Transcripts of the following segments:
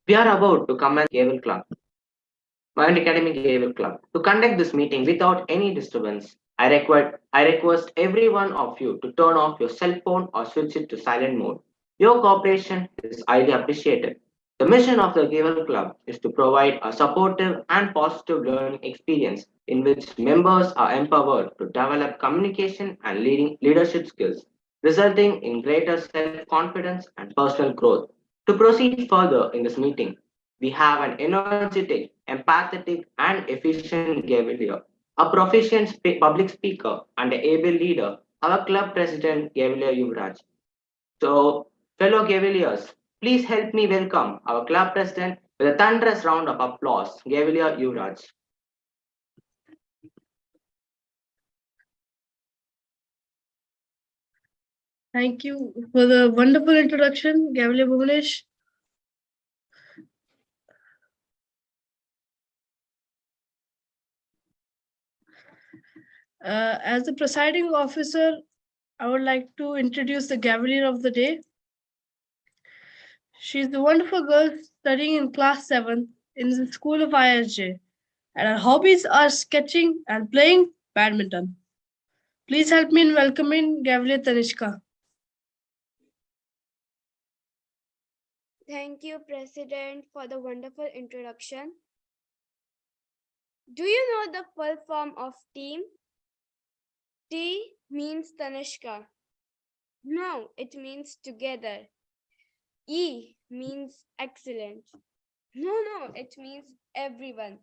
We are about to commence Gavel Club, Mind Academy Gavel Club. To conduct this meeting without any disturbance, I request every one of you to turn off your cell phone or switch it to silent mode. Your cooperation is highly appreciated. The mission of the Gavel Club is to provide a supportive and positive learning experience in which members are empowered to develop communication and leadership skills, resulting in greater self confidence and personal growth. To proceed further in this meeting, we have an energetic, empathetic, and efficient Gavilier, a proficient public speaker and an able leader, our club president Gavilier Yuvraj. So, fellow Gaviliers, please help me welcome our club president with a thunderous round of applause, Gavilier Yuvraj. Thank you for the wonderful introduction, Gavile Bhuvanesh. As the presiding officer, I would like to introduce the Gavalier of the day. She's the wonderful girl studying in class 7 in the school of ISJ, and her hobbies are sketching and playing badminton. Please help me in welcoming Gavalier Tanishka. Thank you, President, for the wonderful introduction. Do you know the full form of team? T means Tanishka. No, it means together. E means excellent. No, it means everyone.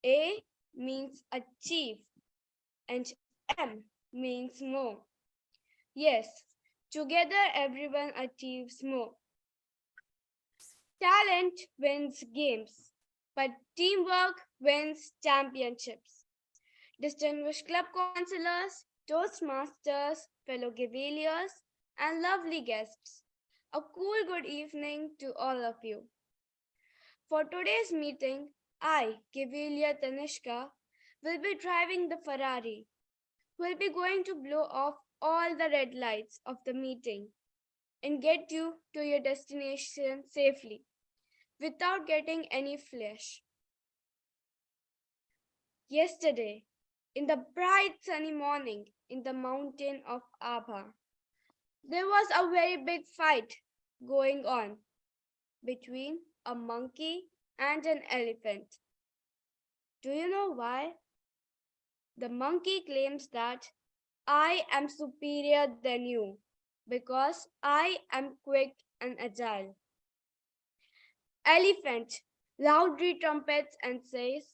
A means achieve. And M means more. Yes, together everyone achieves more. Talent wins games, but teamwork wins championships. Distinguished club councillors, Toastmasters, fellow Gavaliers, and lovely guests, a cool good evening to all of you. For today's meeting, I, Gavalier Tanishka, will be driving the Ferrari. We'll be going to blow off all the red lights of the meeting and get you to your destination safely without getting any flesh. Yesterday, in the bright sunny morning in the mountain of Abha, there was a very big fight going on between a monkey and an elephant. Do you know why? The monkey claims that I am superior than you because I am quick and agile. Elephant loudly trumpets and says,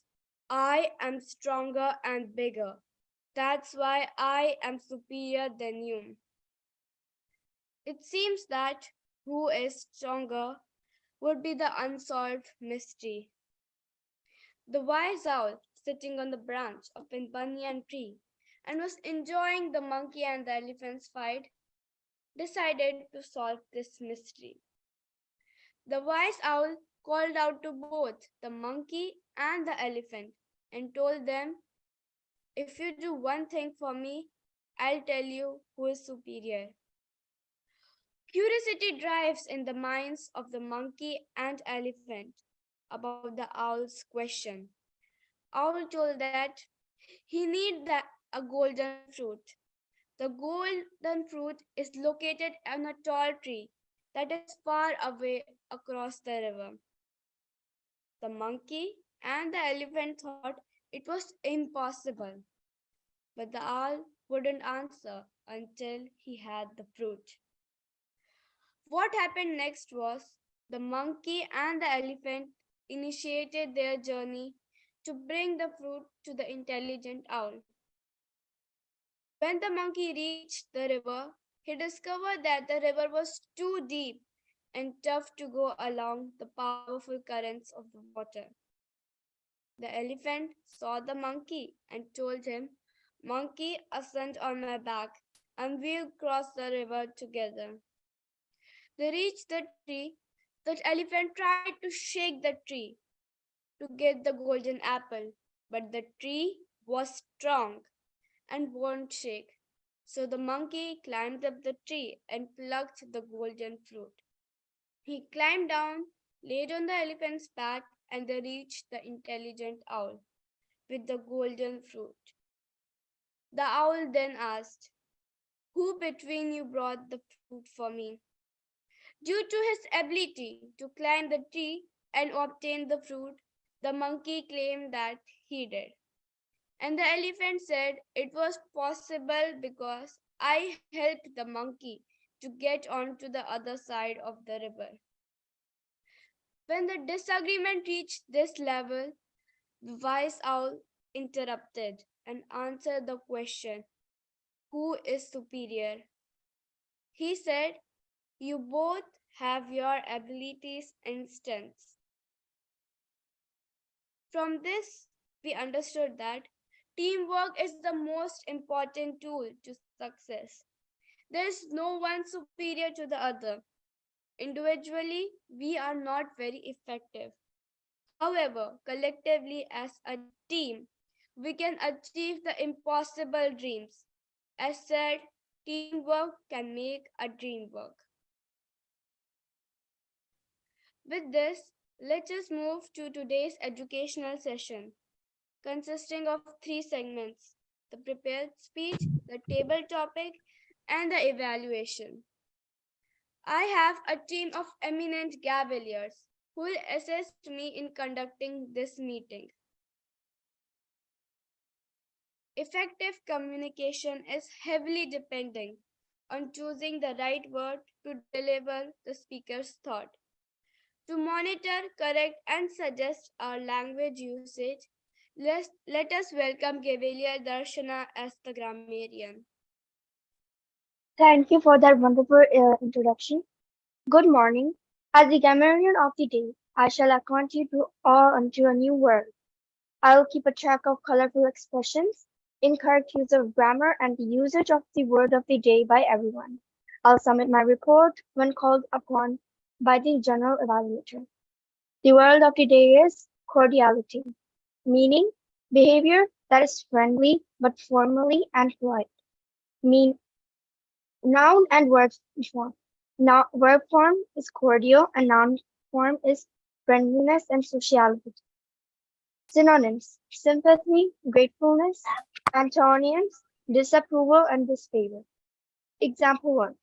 I am stronger and bigger. That's why I am superior than you. It seems that who is stronger would be the unsolved mystery. The wise owl, sitting on the branch of a banyan tree and was enjoying the monkey and the elephant's fight, decided to solve this mystery. The wise owl called out to both the monkey and the elephant and told them, if you do one thing for me, I'll tell you who is superior. Curiosity drives in the minds of the monkey and elephant about the owl's question. Owl told that he needs a golden fruit. The golden fruit is located on a tall tree that is far away across the river. The monkey and the elephant thought it was impossible, but the owl wouldn't answer until he had the fruit. What happened next was the monkey and the elephant initiated their journey to bring the fruit to the intelligent owl. When the monkey reached the river, he discovered that the river was too deep and tough to go along the powerful currents of the water. The elephant saw the monkey and told him, Monkey, ascend on my back and we'll cross the river together. They reached the tree. The elephant tried to shake the tree to get the golden apple, but the tree was strong and won't shake. So the monkey climbed up the tree and plucked the golden fruit. He climbed down laid on the elephant's back, and they reached the intelligent owl with the golden fruit. The owl then asked, "Who between you brought the fruit for me?" Due to his ability to climb the tree and obtain the fruit, the monkey claimed that he did. And the elephant said it was possible because I helped the monkey to get onto the other side of the river. When the disagreement reached this level, the wise owl interrupted and answered the question, "Who is superior?" He said, "You both have your abilities and strengths." From this, we understood that teamwork is the most important tool to success. There is no one superior to the other. Individually, we are not very effective. However, collectively as a team, we can achieve the impossible dreams. As said, teamwork can make a dream work. With this, let us move to today's educational session, consisting of three segments: the prepared speech, the table topic, and the evaluation. I have a team of eminent Gavaliers who will assist me in conducting this meeting. Effective communication is heavily depending on choosing the right word to deliver the speaker's thought. To monitor, correct, and suggest our language usage, let us welcome Gavalier Darshana as the grammarian. Thank you for that wonderful introduction. Good morning. As the grammarian of the day, I shall acquaint you to all unto a new word. I will keep a track of colorful expressions, incorrect use of grammar, and the usage of the word of the day by everyone. I'll submit my report when called upon by the general evaluator. The word of the day is cordiality, meaning behavior that is friendly but formally and polite. Mean Noun and verb form. Now, verb form is cordial and noun form is friendliness and sociality. Synonyms: sympathy, gratefulness. Antonyms: disapproval and disfavor. Example 1.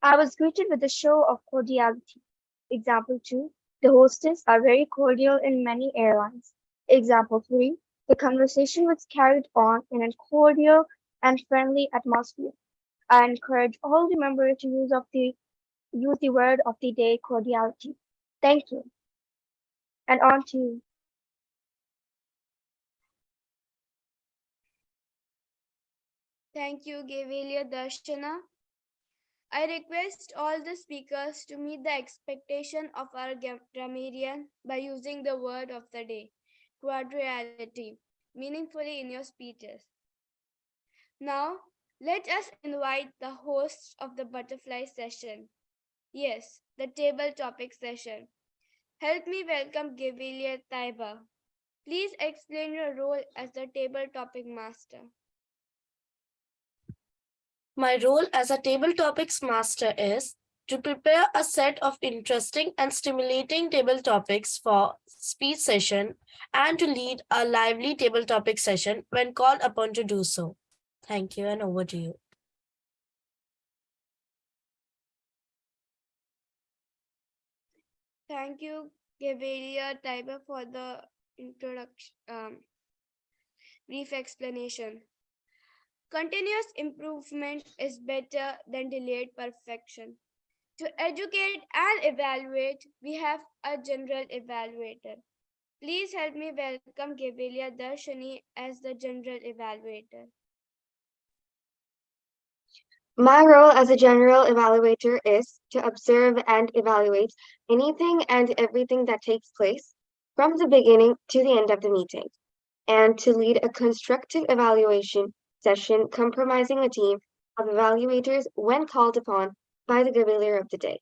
I was greeted with a show of cordiality. Example 2. The hostess are very cordial in many airlines. Example 3. The conversation was carried on in a cordial and friendly atmosphere. I encourage all the members to use the word of the day, cordiality. Thank you. And on to you. Thank you, Gavalier Darshana. I request all the speakers to meet the expectation of our grammarian by using the word of the day, cordiality, meaningfully in your speeches. Now, let us invite the hosts of the butterfly session. Yes, the table topic session. Help me welcome Gavalier Taiba. Please explain your role as the table topic master. My role as a table topics master is to prepare a set of interesting and stimulating table topics for speech session and to lead a lively table topic session when called upon to do so. Thank you, and over to you. Thank you, Gavalier Taiba, for the introduction, brief explanation. Continuous improvement is better than delayed perfection. To educate and evaluate, we have a general evaluator. Please help me welcome Gavalier Darshani as the general evaluator. My role as a general evaluator is to observe and evaluate anything and everything that takes place from the beginning to the end of the meeting, and to lead a constructive evaluation session comprising a team of evaluators when called upon by the Gavalier of the day,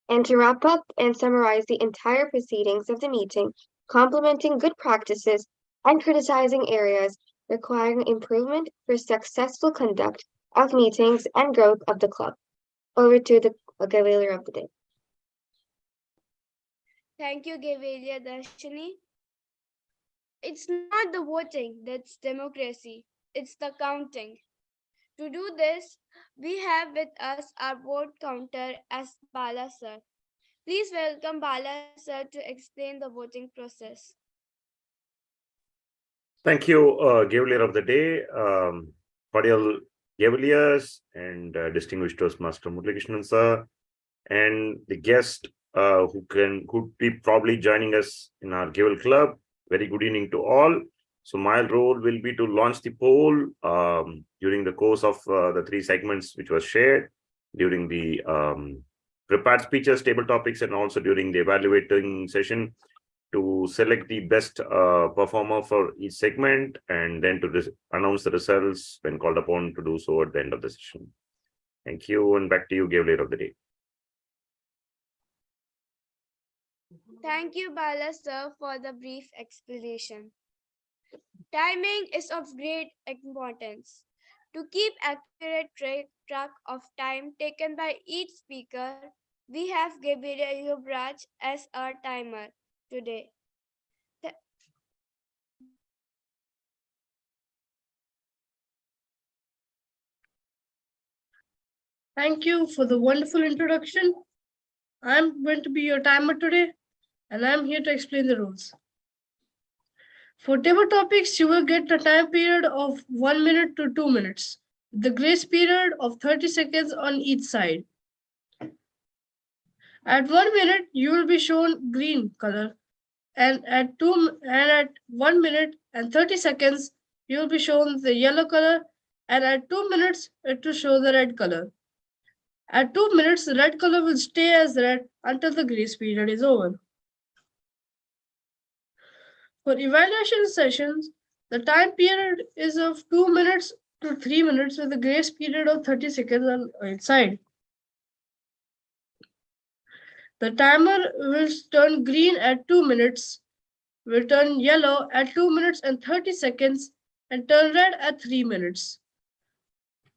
and to wrap up and summarize the entire proceedings of the meeting, complementing good practices and criticizing areas requiring improvement for successful conduct of meetings and growth of the club. Over to the Gavalier of the day. Thank you, Gavilia Darshini. It's not the voting that's democracy, it's the counting. To do this, we have with us our vote counter as Bala sir. Please welcome Bala sir to explain the voting process. Thank you, Gavalier of the Day, cordial Gavaliers and distinguished Toastmaster Muralikrishnan sir, and the guest who could be probably joining us in our Gavel Club. Very good evening to all. So my role will be to launch the poll during the course of the 3 segments which was shared during the prepared speeches, table topics, and also during the evaluating session, to select the best performer for each segment, and then to announce the results when called upon to do so at the end of the session. Thank you, and back to you, Gavalier of the Day. Thank you, Bala sir, for the brief explanation. Timing is of great importance. To keep accurate track of time taken by each speaker, we have Gabriel Yubraj as our timer today. Thank you for the wonderful introduction. I'm going to be your timer today, and I'm here to explain the rules. For table topics, you will get a time period of 1 minute to 2 minutes, with the grace period of 30 seconds on each side. At 1 minute, you will be shown green color, and at 1 minute and 30 seconds, you will be shown the yellow color, and at 2 minutes, it will show the red color. At 2 minutes, the red color will stay as red until the grace period is over. For evaluation sessions, the time period is of 2 minutes to 3 minutes with a grace period of 30 seconds on each side. The timer will turn green at 2 minutes, will turn yellow at 2 minutes and 30 seconds, and turn red at 3 minutes.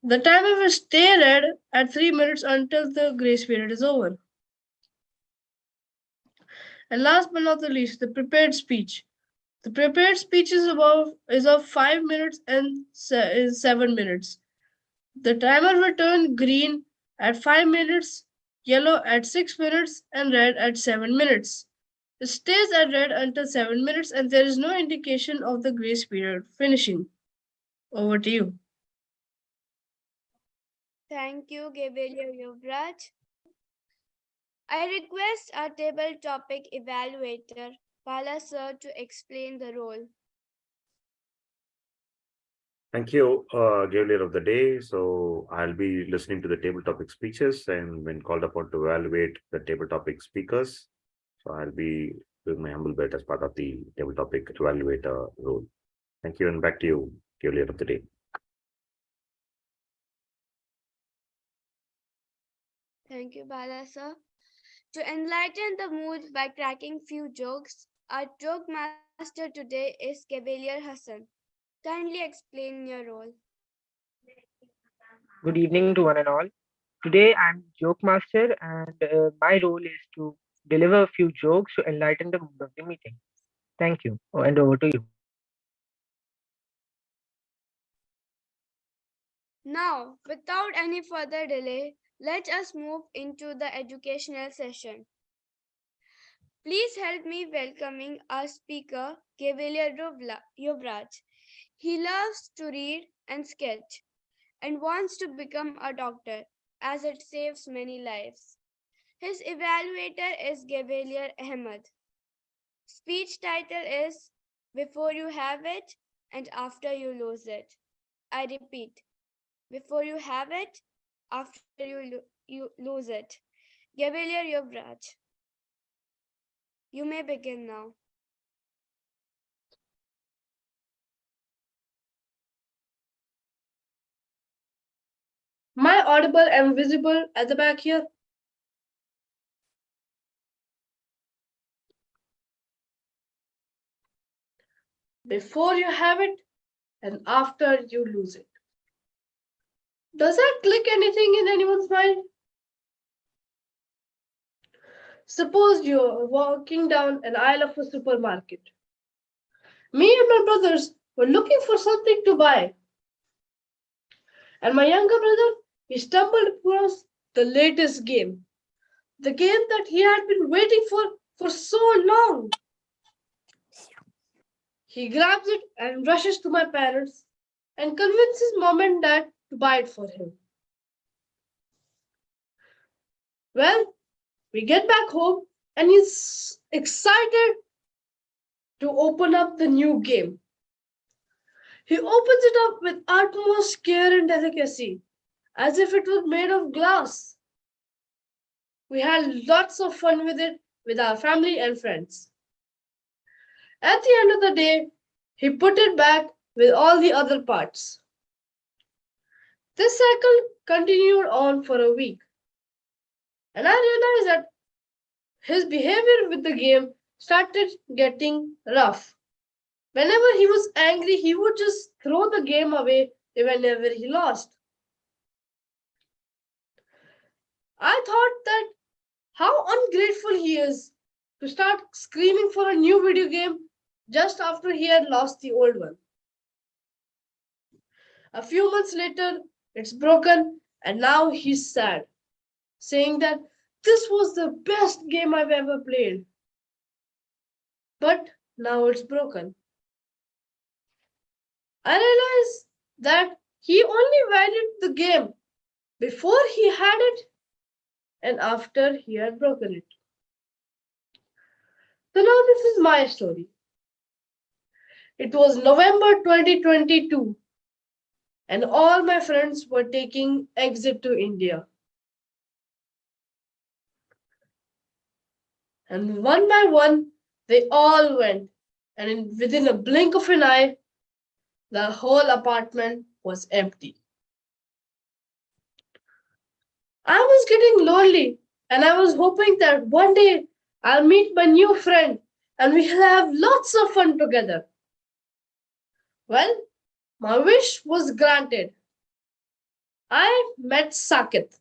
The timer will stay red at 3 minutes until the grace period is over. And last but not the least, the prepared speech. The prepared speech is of 5 minutes and 7 minutes. The timer will turn green at 5 minutes, yellow at 6 minutes, and red at 7 minutes. It stays at red until 7 minutes, and there is no indication of the grace period finishing. Over to you. Thank you, Gabriel Yuvraj. I request our table topic evaluator, Bala sir, to explain the role. Thank you, Gavalier of the Day. So I'll be listening to the table topic speeches, and when called upon to evaluate the table topic speakers, so I'll be doing my humble bit as part of the table topic evaluator role. Thank you, and back to you, Gavalier of the Day. Thank you, Bala sir. To enlighten the mood by cracking few jokes, our joke master today is Cavalier Hassan. Kindly explain your role. Good evening to one and all. Today I'm Joke Master, and my role is to deliver a few jokes to enlighten the mood of the meeting. Thank you, and over to you. Now, without any further delay, let us move into the educational session. Please help me welcoming our speaker, Cavalier Yuvraj. He loves to read and sketch and wants to become a doctor as it saves many lives. His evaluator is Cavalier Ahmed. Speech title is Before You Have It and After You Lose It. I repeat, before you have it, after you lose it. Cavalier Yuvraj. You may begin now. Am I audible and visible at the back here? Before you have it and after you lose it. Does that click anything in anyone's mind? Suppose you're walking down an aisle of a supermarket. Me and my brothers were looking for something to buy. And my younger brother, he stumbled across the latest game. The game that he had been waiting for so long. He grabs it and rushes to my parents and convinces mom and dad to buy it for him. Well, we get back home and he's excited to open up the new game. He opens it up with utmost care and delicacy, as if it was made of glass. We had lots of fun with it with our family and friends. At the end of the day, he put it back with all the other parts. This cycle continued on for a week, and I realized that his behavior with the game started getting rough. Whenever he was angry, he would just throw the game away whenever he lost. I thought that how ungrateful he is to start screaming for a new video game just after he had lost the old one. A few months later, it's broken, and now he's sad, saying that this was the best game I've ever played. But now it's broken. I realized that he only valued the game before he had it and after he had broken it. So now this is my story. It was November 2022, and all my friends were taking exit to India. And one by one, they all went, and within a blink of an eye, the whole apartment was empty. I was getting lonely, and I was hoping that one day I'll meet my new friend and we'll have lots of fun together. Well, my wish was granted. I met Sakit.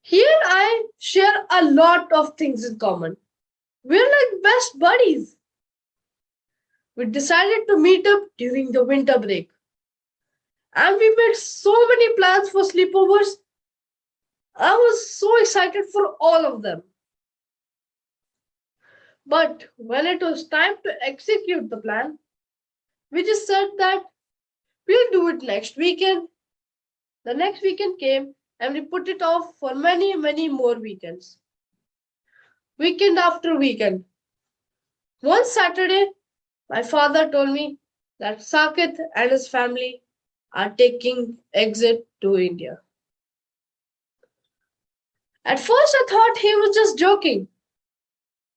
He and I share a lot of things in common. We're like best buddies. We decided to meet up during the winter break. And we made so many plans for sleepovers. I was so excited for all of them. But when it was time to execute the plan, we just said that we'll do it next weekend. The next weekend came and we put it off for many, many more weekends. Weekend after weekend. One Saturday, my father told me that Sakit and his family are taking exit to India. At first, I thought he was just joking.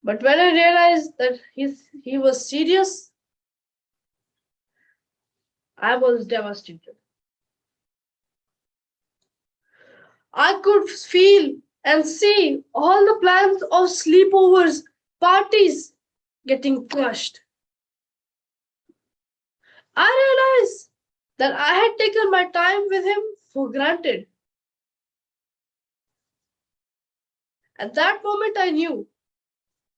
But when I realized that he was serious, I was devastated. I could feel and see all the plans of sleepovers, parties getting crushed. I realized that I had taken my time with him for granted. At that moment, I knew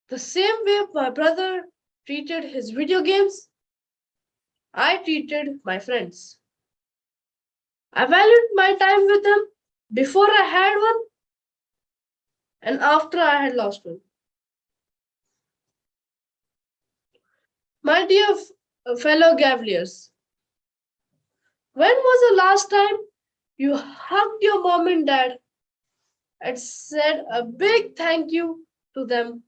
the same way my brother treated his video games, I treated my friends. I valued my time with them before I had one and after I had lost one. My dear fellow Gavaliers, when was the last time you hugged your mom and dad and said a big thank you to them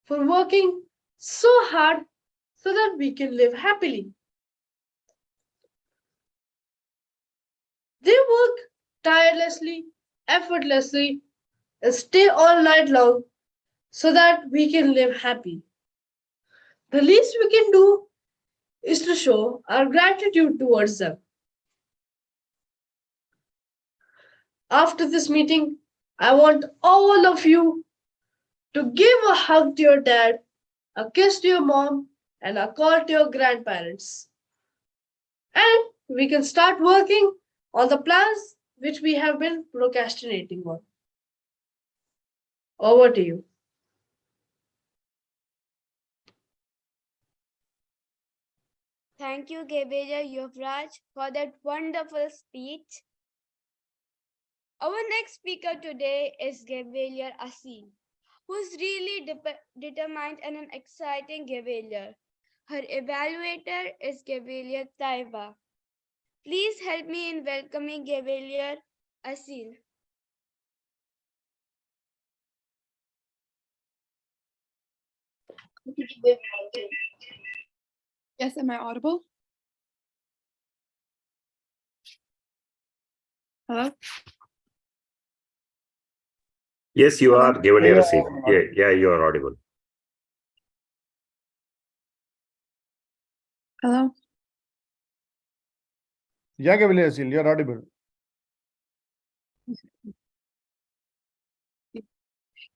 for working so hard so that we can live happily? They work tirelessly, effortlessly, and stay all night long so that we can live happy. The least we can do is to show our gratitude towards them. After this meeting, I want all of you to give a hug to your dad, a kiss to your mom, and a call to your grandparents. And we can start working on the plans which we have been procrastinating on. Over to you. Thank you, Gaviria Yuvraj, for that wonderful speech. Our next speaker today is Gaviria Asil, who's really determined and an exciting Gavilia. Her evaluator is Gavilia Taiba. Please help me in welcoming Gavilia Asil. Yes, am I audible? Hello? Yes, you are, Gavilia Yeah, Rasil. Yeah, you are audible. Hello? Yeah, Gabriel, you're audible.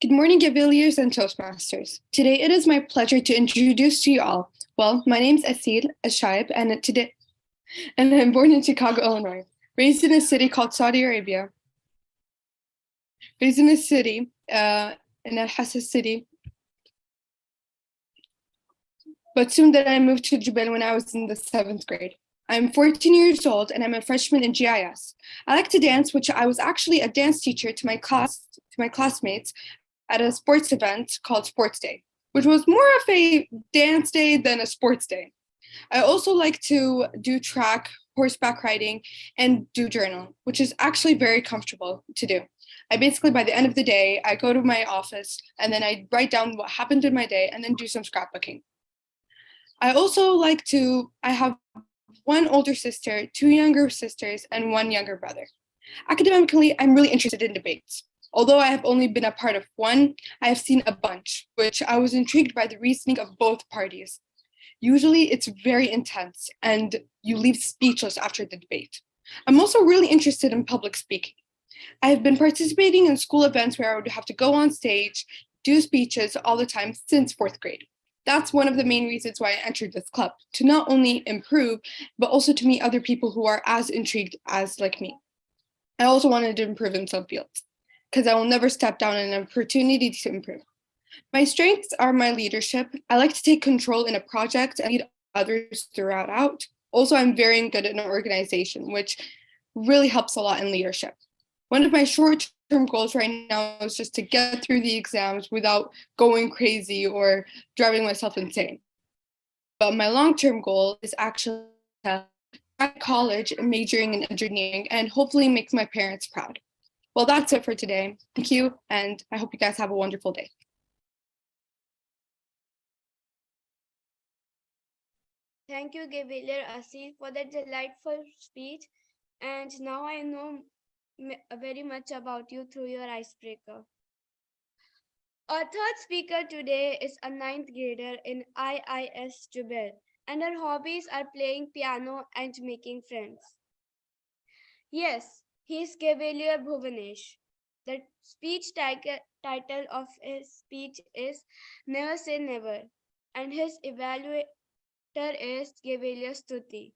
Good morning, Gaviliers and Toastmasters. Today it is my pleasure to introduce to you all. Well, my name is Asil Ashaib, and I'm born in Chicago, Illinois, raised in a city called Saudi Arabia, raised in a city, in Al-Hassa city. But soon then I moved to Jubel when I was in the 7th grade. I'm 14 years old and I'm a freshman in GIS. I like to dance, which I was actually a dance teacher to my classmates at a sports event called Sports Day, which was more of a dance day than a sports day. I also like to do track, horseback riding, and do journal, which is actually very comfortable to do. I basically, by the end of the day, I go to my office and then I write down what happened in my day and then do some scrapbooking. I have one older sister, 2 younger sisters, and 1 younger brother. Academically, I'm really interested in debates. Although I have only been a part of one, I have seen a bunch, which I was intrigued by the reasoning of both parties. Usually it's very intense and you leave speechless after the debate. I'm also really interested in public speaking. I have been participating in school events where I would have to go on stage, do speeches all the time since 4th grade. That's one of the main reasons why I entered this club, to not only improve, but also to meet other people who are as intrigued as like me. I also wanted to improve in some fields, because I will never step down an opportunity to improve. My strengths are my leadership. I like to take control in a project and lead others throughout. Also, I'm very good at an organization, which really helps a lot in leadership. One of my short-term goals right now is just to get through the exams without going crazy or driving myself insane. But my long-term goal is actually to graduate college and majoring in engineering and hopefully make my parents proud. Well, that's it for today. Thank you, and I hope you guys have a wonderful day. Thank you, Gaviria Asil, for that delightful speech. And now I know very much about you through your icebreaker. Our third speaker today is a 9th grader in IIS Jubel, and her hobbies are playing piano and making friends. Yes, he is Gaviria Bhuvanesh. The speech title of his speech is Never Say Never, and his evaluator is Gaviria Stuti.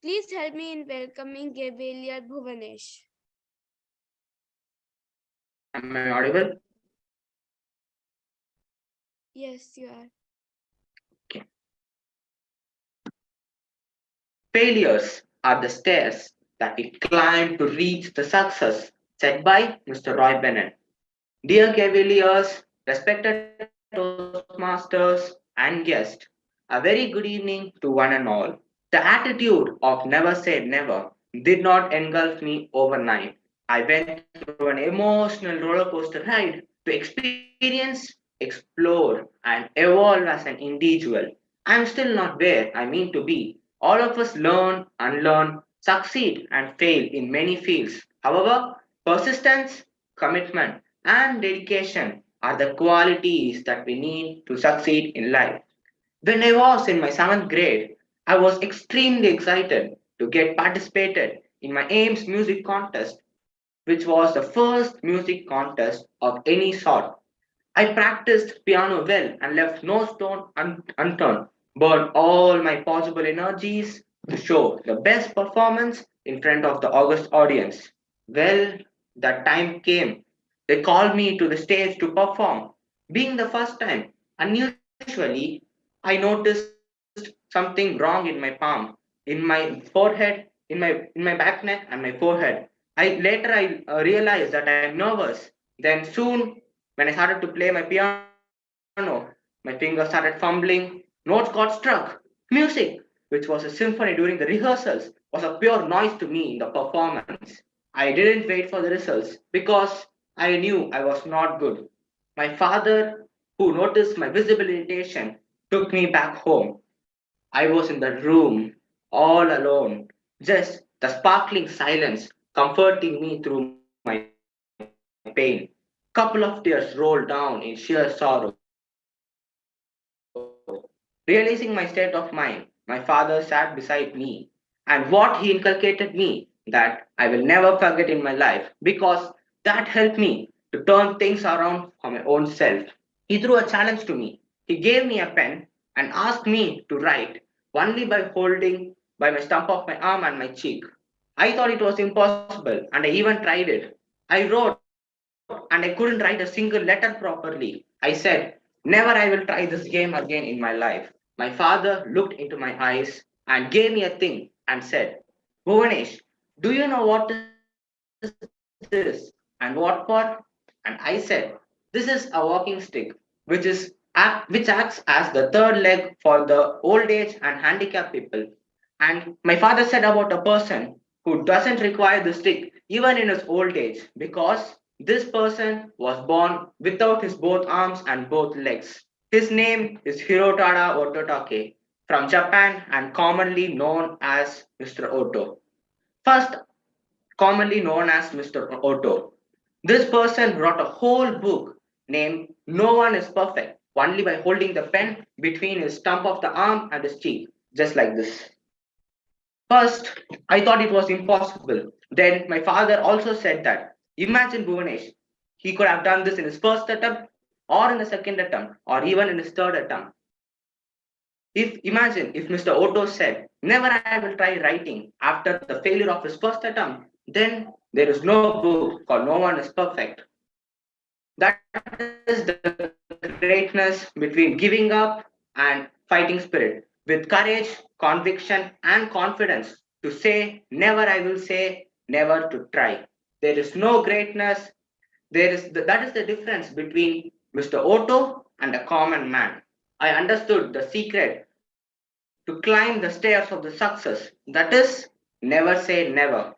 Please help me in welcoming Gaviria Bhuvanesh. Am I audible? Yes, you are. Okay. Failures are the stairs that we climb to reach the success set by Mr. Roy Bennett. Dear Cavaliers, respected Toastmasters, and guests, a very good evening to one and all. The attitude of never say never did not engulf me overnight. I went through an emotional roller coaster ride to experience, explore, and evolve as an individual. I'm still not where I mean to be. All of us learn, unlearn, succeed, and fail in many fields. However, persistence, commitment, and dedication are the qualities that we need to succeed in life. When I was in my 7th grade, I was extremely excited to get participated in my AIMS music contest, which was the first music contest of any sort. I practiced piano well and left no stone unturned, burned all my possible energies to show the best performance in front of the august audience. Well, that time came. They called me to the stage to perform. Being the first time, unusually, I noticed something wrong in my palm, in my forehead, in my back neck and my forehead. I realized that I'm nervous. Then soon, when I started to play my piano, my fingers started fumbling. Notes got struck. Music, which was a symphony during the rehearsals, was a pure noise to me in the performance. I didn't wait for the results because I knew I was not good. My father, who noticed my visible irritation, took me back home. I was in the room, all alone, just the sparkling silence comforting me through my pain. Couple of tears rolled down in sheer sorrow. Realizing my state of mind, my father sat beside me, and what he inculcated me that I will never forget in my life because that helped me to turn things around for my own self. He threw a challenge to me. He gave me a pen and asked me to write only by holding by my stump of my arm and my cheek. I thought it was impossible and I even tried it. I wrote and I couldn't write a single letter properly. I said, never I will try this game again in my life. My father looked into my eyes and gave me a thing and said, Bhuvanesh, do you know what is this and what for? And I said, this is a walking stick, which acts as the third leg for the old age and handicapped people. And my father said about a person who doesn't require the stick even in his old age because this person was born without his both arms and both legs. His name is Hirotada Ototake from Japan and commonly known as Mr. Otto. First, commonly known as Mr. Otto. This person wrote a whole book named No One is Perfect only by holding the pen between his stump of the arm and his cheek, just like this. First, I thought it was impossible. Then my father also said that imagine Bhuvanesh, he could have done this in his first attempt, or in the second attempt, or even in his third attempt. If imagine if Mr. Otto said, never I will try writing after the failure of his first attempt, then there is no book called No One is Perfect. That is the greatness between giving up and fighting spirit. With courage, conviction, and confidence to say, never I will say, never to try. There is no greatness. That is the difference between Mr. Otto and a common man. I understood the secret to climb the stairs of the success. That is, never say never.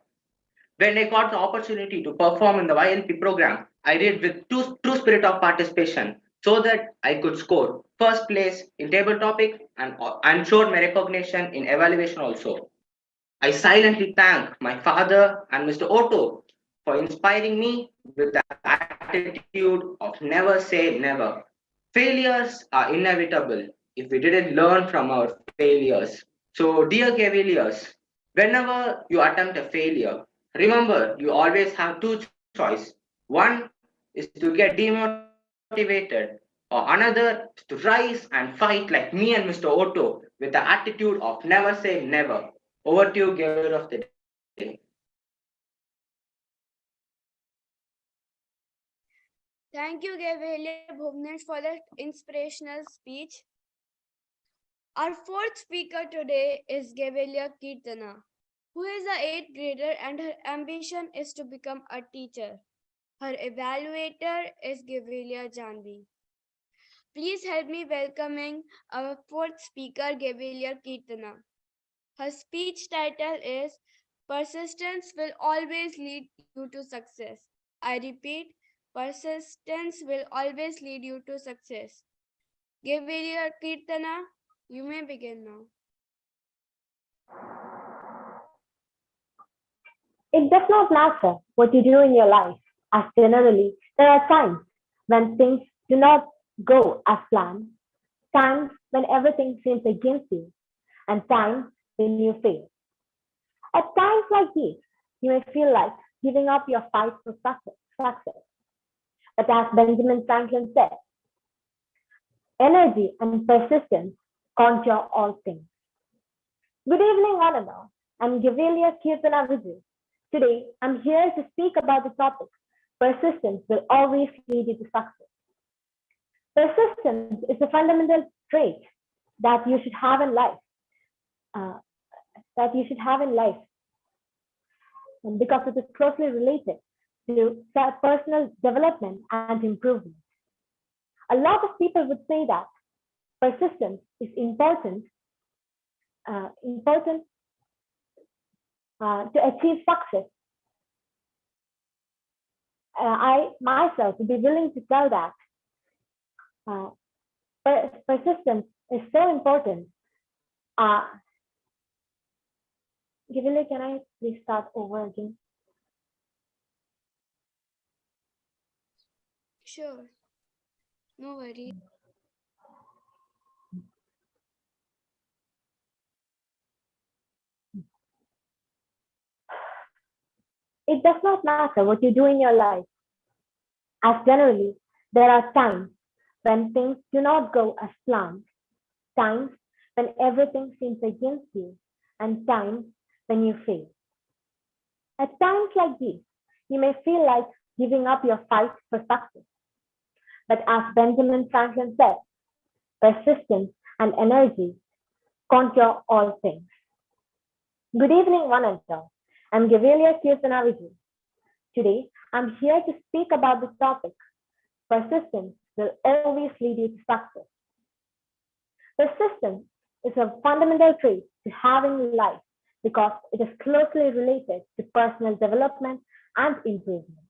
When I got the opportunity to perform in the YLP program, I did with true spirit of participation so that I could score first place in table topic and showed my recognition in evaluation also. I silently thank my father and Mr. Otto for inspiring me with the attitude of never say never. Failures are inevitable if we didn't learn from our failures. So, dear Cavaliers, whenever you attempt a failure, remember you always have two choices. One is to get demotivated, or another is to rise and fight like me and Mr. Otto with the attitude of never say never. Over to you, Gabriel of the Day. Thank you, Gavilia Bhuvnesh, for that inspirational speech. Our fourth speaker today is Gavilia Kirtana, who is an 8th grader and her ambition is to become a teacher. Her evaluator is Gavilia Janvi. Please help me welcoming our fourth speaker, Gavilia Kirtana. Her speech title is Persistence Will Always Lead You to Success. I repeat, persistence will always lead you to success. Gavilia Kirtana, you may begin now. It does not matter what you do in your life, as generally there are times when things do not go as planned, times when everything seems against you, and times when you fail. At times like these, you may feel like giving up your fight for success. But as Benjamin Franklin said, energy and persistence conquer all things. Good evening, one and all. I'm Gavilia Kirtana Vijay. Today, I'm here to speak about the topic persistence will always lead you to success. Persistence is a fundamental trait that you should have in life. uh, that you should have in life, and because it is closely related to personal development and improvement. A lot of people would say that persistence is important to achieve success. I myself would be willing to tell that uh, persistence is so important. Givile, can I please start over again? Sure. No worries. It does not matter what you do in your life, as generally there are times when things do not go as planned, times when everything seems against you, and times when you fail. At times like these, you may feel like giving up your fight for success. But as Benjamin Franklin said, persistence and energy conquer all things. Good evening, one and all. I'm Gavilia Kirsanaviji. Today, I'm here to speak about the topic, persistence will always lead you to success. Persistence is a fundamental trait to have in life because it is closely related to personal development and improvement.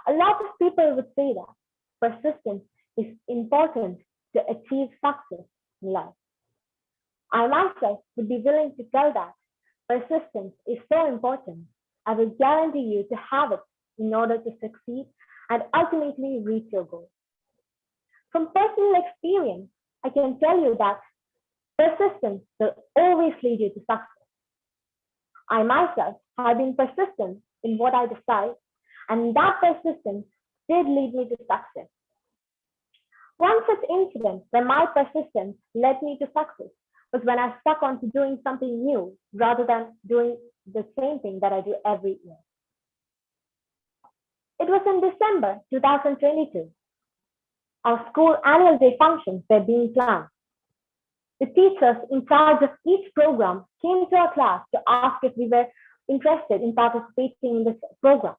A lot of people would say that persistence is important to achieve success in life. I myself would be willing to tell that persistence is so important. I will guarantee you to have it in order to succeed and ultimately reach your goal. From personal experience, I can tell you that persistence will always lead you to success. I myself have been persistent in what I decide, and that persistence did lead me to success. One such incident where my persistence led me to success was when I stuck on to doing something new rather than doing the same thing that I do every year. It was in December 2022. Our school annual day functions were being planned. The teachers in charge of each program came to our class to ask if we were interested in participating in this program.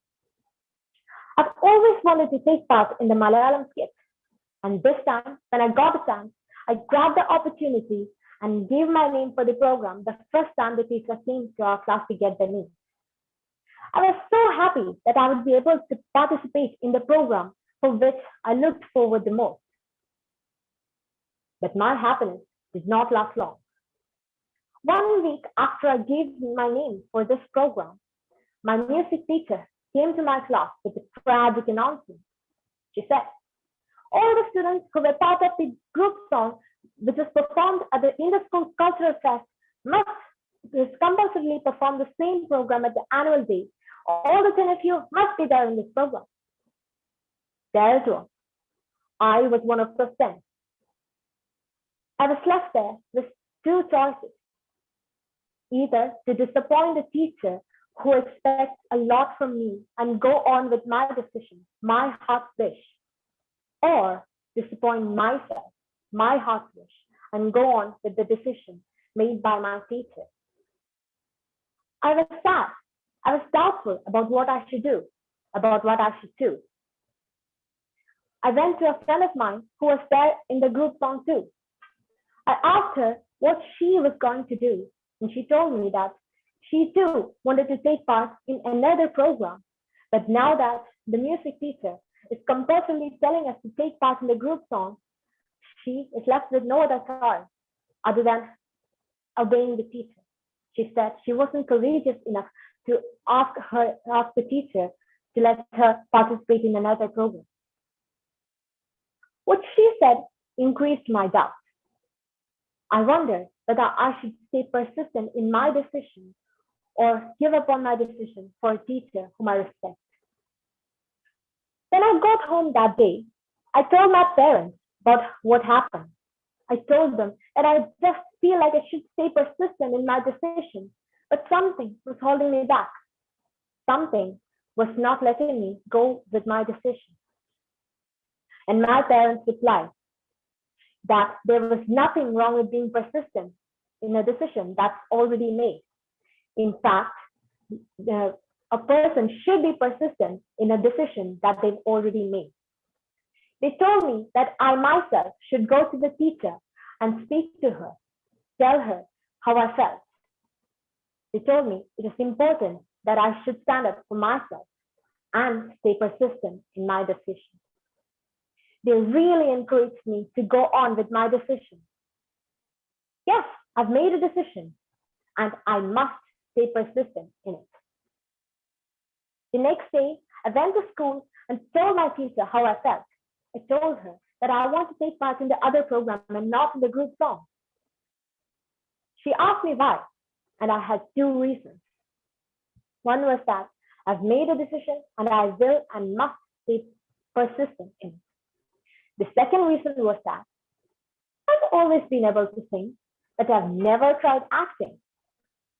I've always wanted to take part in the Malayalam skit, and this time, when I got a chance, I grabbed the opportunity and gave my name for the program the first time the teacher came to our class to get the name. I was so happy that I would be able to participate in the program for which I looked forward the most. But my happiness did not last long. 1 week after I gave my name for this program, my music teacher came to my class with a tragic announcement. She said, all the students who were part of the group song which is performed at the Inter-School Cultural Fest must compulsorily perform the same program at the annual day. All the 10 of you must be there in this program. There it was. I was one of those 10. I was left there with two choices. Either to disappoint the teacher who expects a lot from me and go on with my decision, my heart's wish, or disappoint myself, my heart's wish, and go on with the decision made by my teacher. I was sad. I was doubtful about what I should do, about what I should choose. I went to a friend of mine who was there in the group song too. I asked her what she was going to do, and she told me that she too wanted to take part in another program. But now that the music teacher is compulsorily telling us to take part in the group song, she is left with no other choice other than obeying the teacher. She said she wasn't courageous enough to ask the teacher to let her participate in another program. What she said increased my doubt. I wondered whether I should stay persistent in my decision or give up on my decision for a teacher whom I respect. When I got home that day, I told my parents about what happened. I told them that I just feel like I should stay persistent in my decision, but something was holding me back. Something was not letting me go with my decision. And my parents replied that there was nothing wrong with being persistent in a decision that's already made. In fact, a person should be persistent in a decision that they've already made. They told me that I myself should go to the teacher and speak to her, tell her how I felt. They told me it is important that I should stand up for myself and stay persistent in my decision. They really encouraged me to go on with my decision. Yes, I've made a decision and I must stay persistent in it. The next day, I went to school and told my teacher how I felt. I told her that I want to take part in the other program and not in the group song. She asked me why, and I had two reasons. One was that I've made a decision and I will and must stay persistent in it. The second reason was that I've always been able to sing, but I've never tried acting.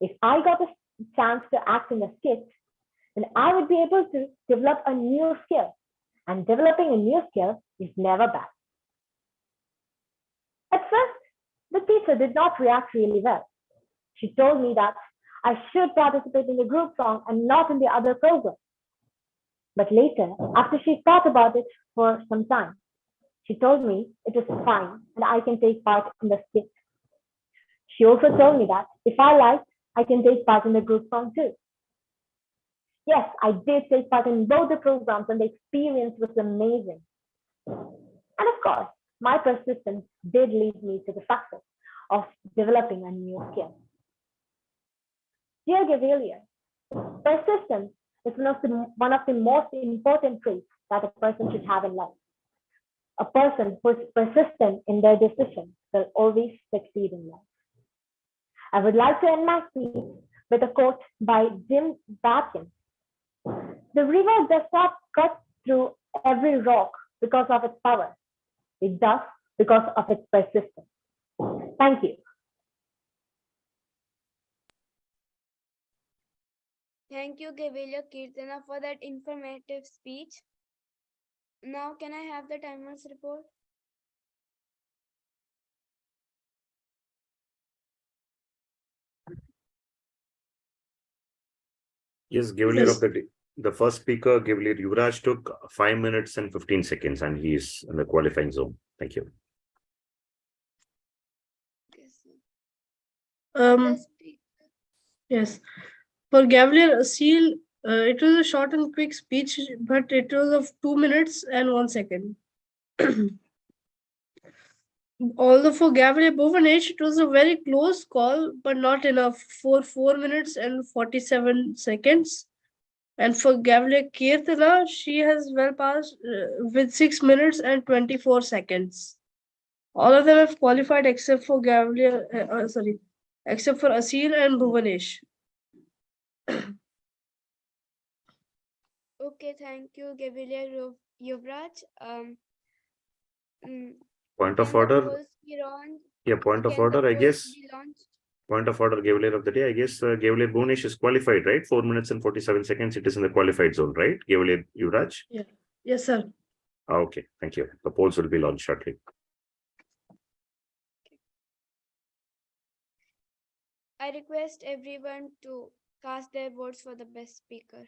If I got a chance to act in a skit, then I would be able to develop a new skill. And developing a new skill is never bad. At first, the teacher did not react really well. She told me that I should participate in the group song and not in the other program. But later, after she thought about it for some time, she told me it was fine and I can take part in the skit. She also told me that if I liked, I can take part in the group song too. Yes, I did take part in both the programs and the experience was amazing. And of course, my persistence did lead me to the success of developing a new skill. Dear Gavelier, persistence is one of the most important traits that a person should have in life. A person who is persistent in their decision will always succeed in life. I would like to end my speech with a quote by Jim Watkins. The river does not cut through every rock because of its power. It does because of its persistence. Thank you. Thank you, Gavelier Kirtana, for that informative speech. Now, can I have the timer's report? Yes, Gavelier Yes. of the day. The first speaker, Gavelier Yuvraj, took 5 minutes and 15 seconds, and he is in the qualifying zone. Thank you. Um, yes. For Gavelier Seal, it was a short and quick speech, but it was of 2 minutes and 1 second. Although for Gavelier Bhuvanesh, it was a very close call, but not enough for 4 minutes and 47 seconds. And for Gavelier Kirtana, she has well passed with 6 minutes and 24 seconds. All of them have qualified except for except for Asil and Bhuvanesh. Okay, thank you, Gavelier Yuvraj. Point of Can the order. polls be launched? Yeah, point of Can the order, I polls guess. be launched? Point of order, Gavelier of the day. I guess Gavelier Bhuvanesh is qualified, right? 4 minutes and 47 seconds. It is in the qualified zone, right? Gavelier Yuvraj? Yeah. Yes, sir. Okay, thank you. The polls will be launched shortly. I request everyone to cast their votes for the best speaker.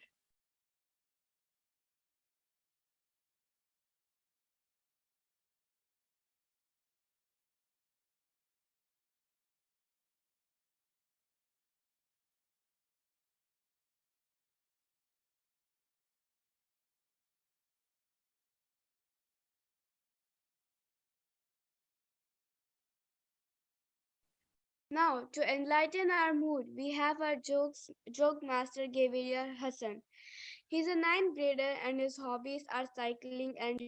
Now, to enlighten our mood, we have our joke master Gavelier Hassan. He's a 9th grader and his hobbies are cycling and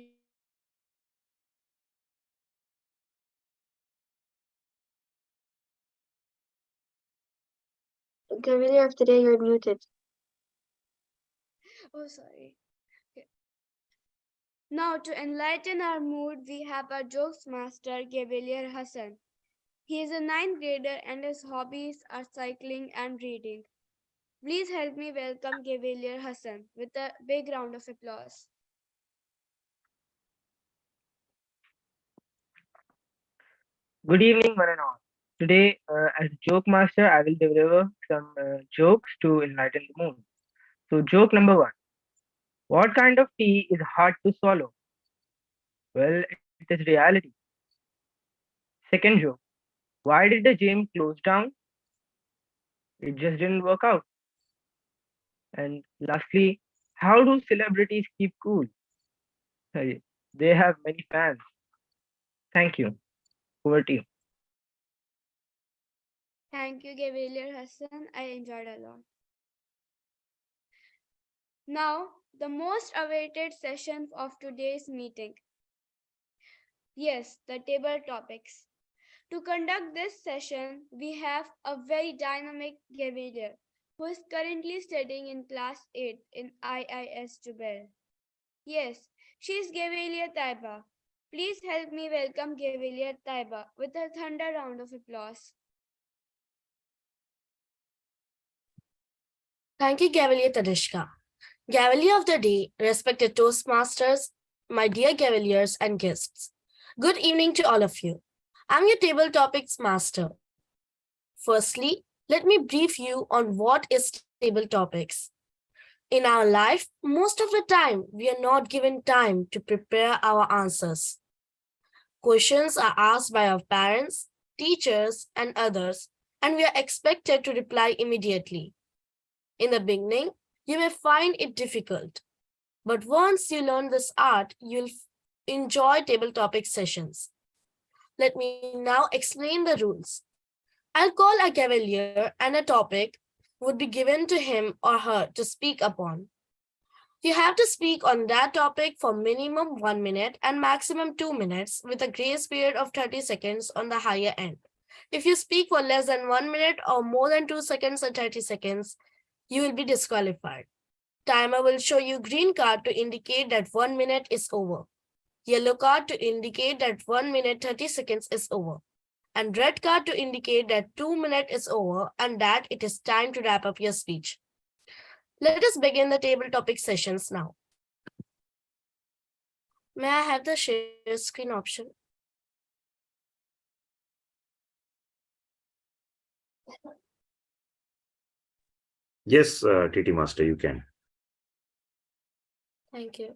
Gavelier of the day, you're muted. oh sorry. Okay. Now, to enlighten our mood, we have our jokes master Gavelier Hassan. He is a 9th grader and his hobbies are cycling and reading. Please help me welcome Gavelier Hassan with a big round of applause. Good evening, one and all. Today, as joke master, I will deliver some jokes to enlighten the mood. So, joke number one: what kind of tea is hard to swallow? Well, it is reality. Second joke: why did the gym close down? It just didn't work out. And lastly, how do celebrities keep cool? Hey, they have many fans. Thank you. Over to you. Thank you, Gavelier Hassan. I enjoyed a lot. Now, the most awaited session of today's meeting. Yes, the table topics. To conduct this session, we have a very dynamic Gavelier who is currently studying in class 8 in IIS Jubail. Yes, she is Gavelier Taiba. Please help me welcome Gavelier Taiba with a thunder round of applause. Thank you, Gavelier Tadishka. Gavelier of the day, respected Toastmasters, my dear Gaveliers and guests. Good evening to all of you. I'm your table topics master. Firstly, let me brief you on what is table topics. In our life, most of the time, we are not given time to prepare our answers. Questions are asked by our parents, teachers, and others, and we are expected to reply immediately. In the beginning, you may find it difficult, but once you learn this art, you'll enjoy table topic sessions. Let me now explain the rules. I'll call a cavalier and a topic would be given to him or her to speak upon. You have to speak on that topic for minimum 1 minute and maximum 2 minutes with a grace period of 30 seconds on the higher end. If you speak for less than 1 minute or more than 2 seconds and 30 seconds, you will be disqualified. Timer will show you green card to indicate that 1 minute is over, yellow card to indicate that 1 minute 30 seconds is over, and red card to indicate that 2 minutes is over and that it is time to wrap up your speech. Let us begin the table topic sessions now. May I have the share screen option? Yes, TT Master, you can. Thank you.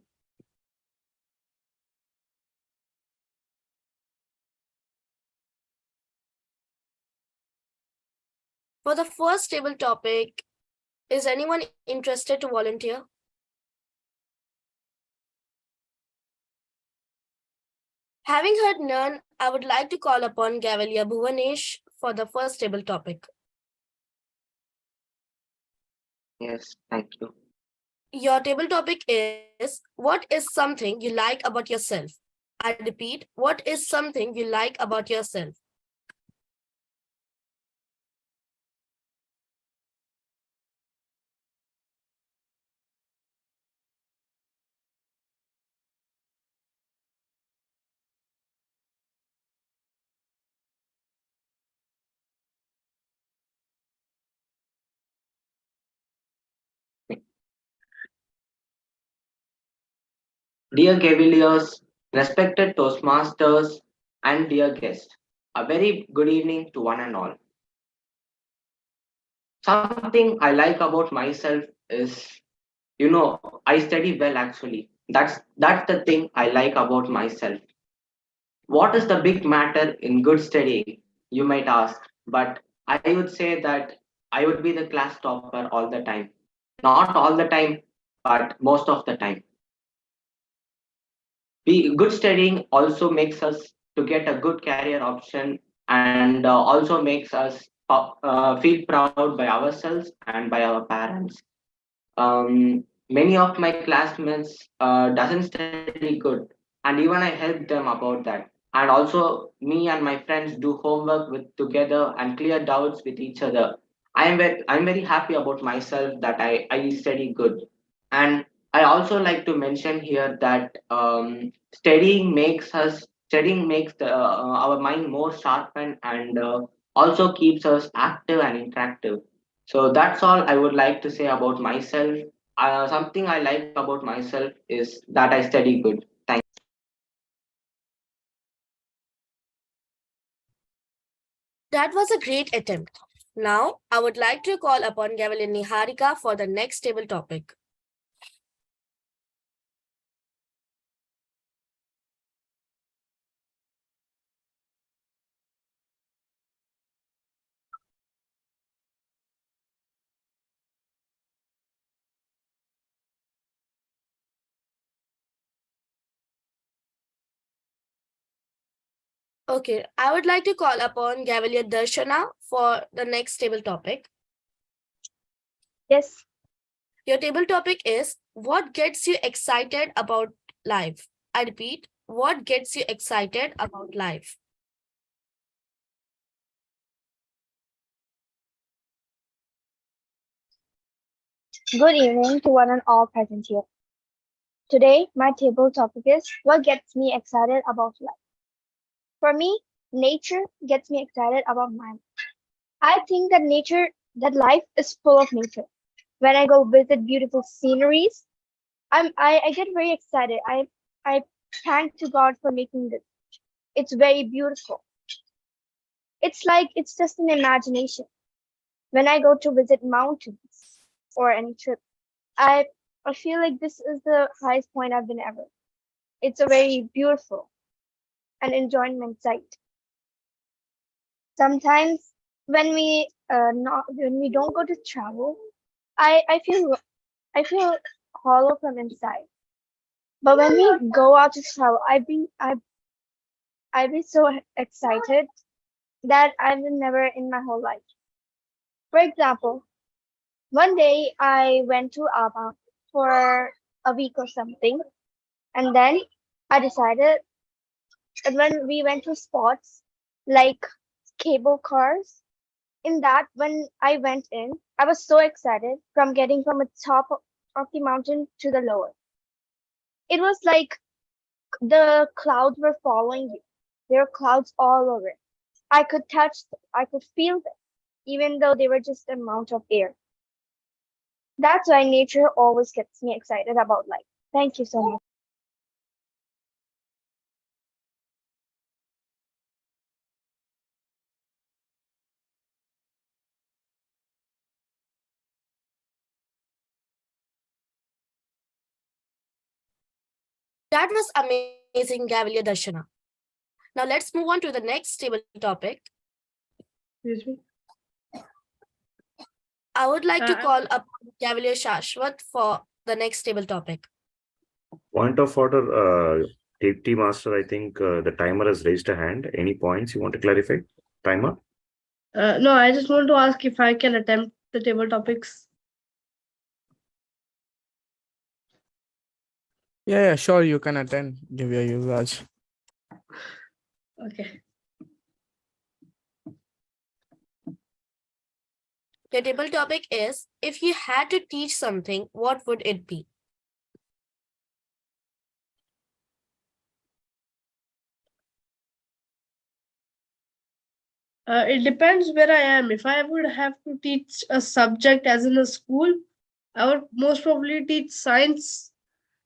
For the first table topic, is anyone interested to volunteer? Having heard none, I would like to call upon Gavelier Bhuvanesh for the first table topic. Yes, thank you. Your table topic is, what is something you like about yourself? I repeat, what is something you like about yourself? Dear Cavaliers, respected Toastmasters, and dear guests, a very good evening to one and all. Something I like about myself is, I study well actually. That's the thing I like about myself. What is the big matter in good studying, you might ask, but I would say that I would be the class topper all the time. Not all the time, but most of the time. Good studying also makes us to get a good career option and also makes us feel proud by ourselves and by our parents. Many of my classmates doesn't study good, and even I help them about that. And also, me and my friends do homework with together and clear doubts with each other. I'm very happy about myself that I study good. And I also like to mention here that studying makes our mind more sharpened and also keeps us active and interactive. So that's all I would like to say about myself. Something I like about myself is that I study good. Thank That was a great attempt. Now, I would like to call upon Gavilia Niharika for the next table topic. Okay, I would like to call upon Gavilia Darshana for the next table topic. Yes. Your table topic is what gets you excited about life. I repeat, what gets you excited about life? Good evening to one and all present here. Today, my table topic is what gets me excited about life. For me, nature gets me excited about mine. I think that life is full of nature. When I go visit beautiful sceneries, I get very excited. I thank to God for making this. It's very beautiful. It's like it's just an imagination. When I go to visit mountains or any trip, I I feel like this is the highest point I've been ever. It's a very beautiful and enjoyment sight. Sometimes when we don't go to travel, I feel hollow from inside. But when we go out to travel, I've been so excited that I've been never in my whole life. For example, one day I went to Aba for a week or something, and then I decided that when we went to spots like cable cars, in that when I went in, I was so excited from getting from the top of the mountain to the lower. It was like the clouds were following you. There were clouds all over it. I could feel them, even though they were just a amount of air. That's why nature always gets me excited about life. Thank you so much. That was amazing, Gavilia Darshana. Now let's move on to the next table topic. Excuse me. I would like to I call upon Gavilia Shashwat for the next table topic. Point of order, Tea Master, I think the timer has raised a hand. Any points you want to clarify? Timer? No, I just want to ask if I can attempt the table topics. Yeah, sure, you can attend, Divya Yuvraj. Okay. Your table topic is if you had to teach something, what would it be? It depends where I am. If I would have to teach a subject as in a school, I would most probably teach science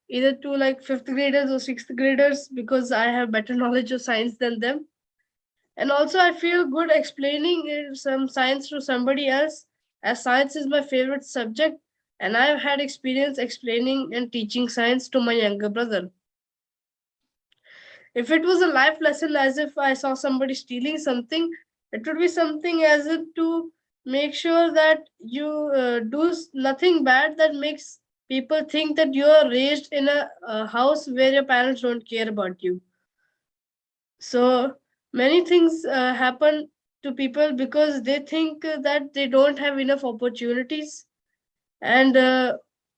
either to like fifth graders or sixth graders because I have better knowledge of science than them. And also, I feel good explaining some science to somebody else, as science is my favorite subject, and I've had experience explaining and teaching science to my younger brother. If it was a life lesson, as if I saw somebody stealing something, it would be something as if to make sure that you do nothing bad that makes people think that you are raised in a house where your parents don't care about you. So many things happen to people because they think that they don't have enough opportunities, and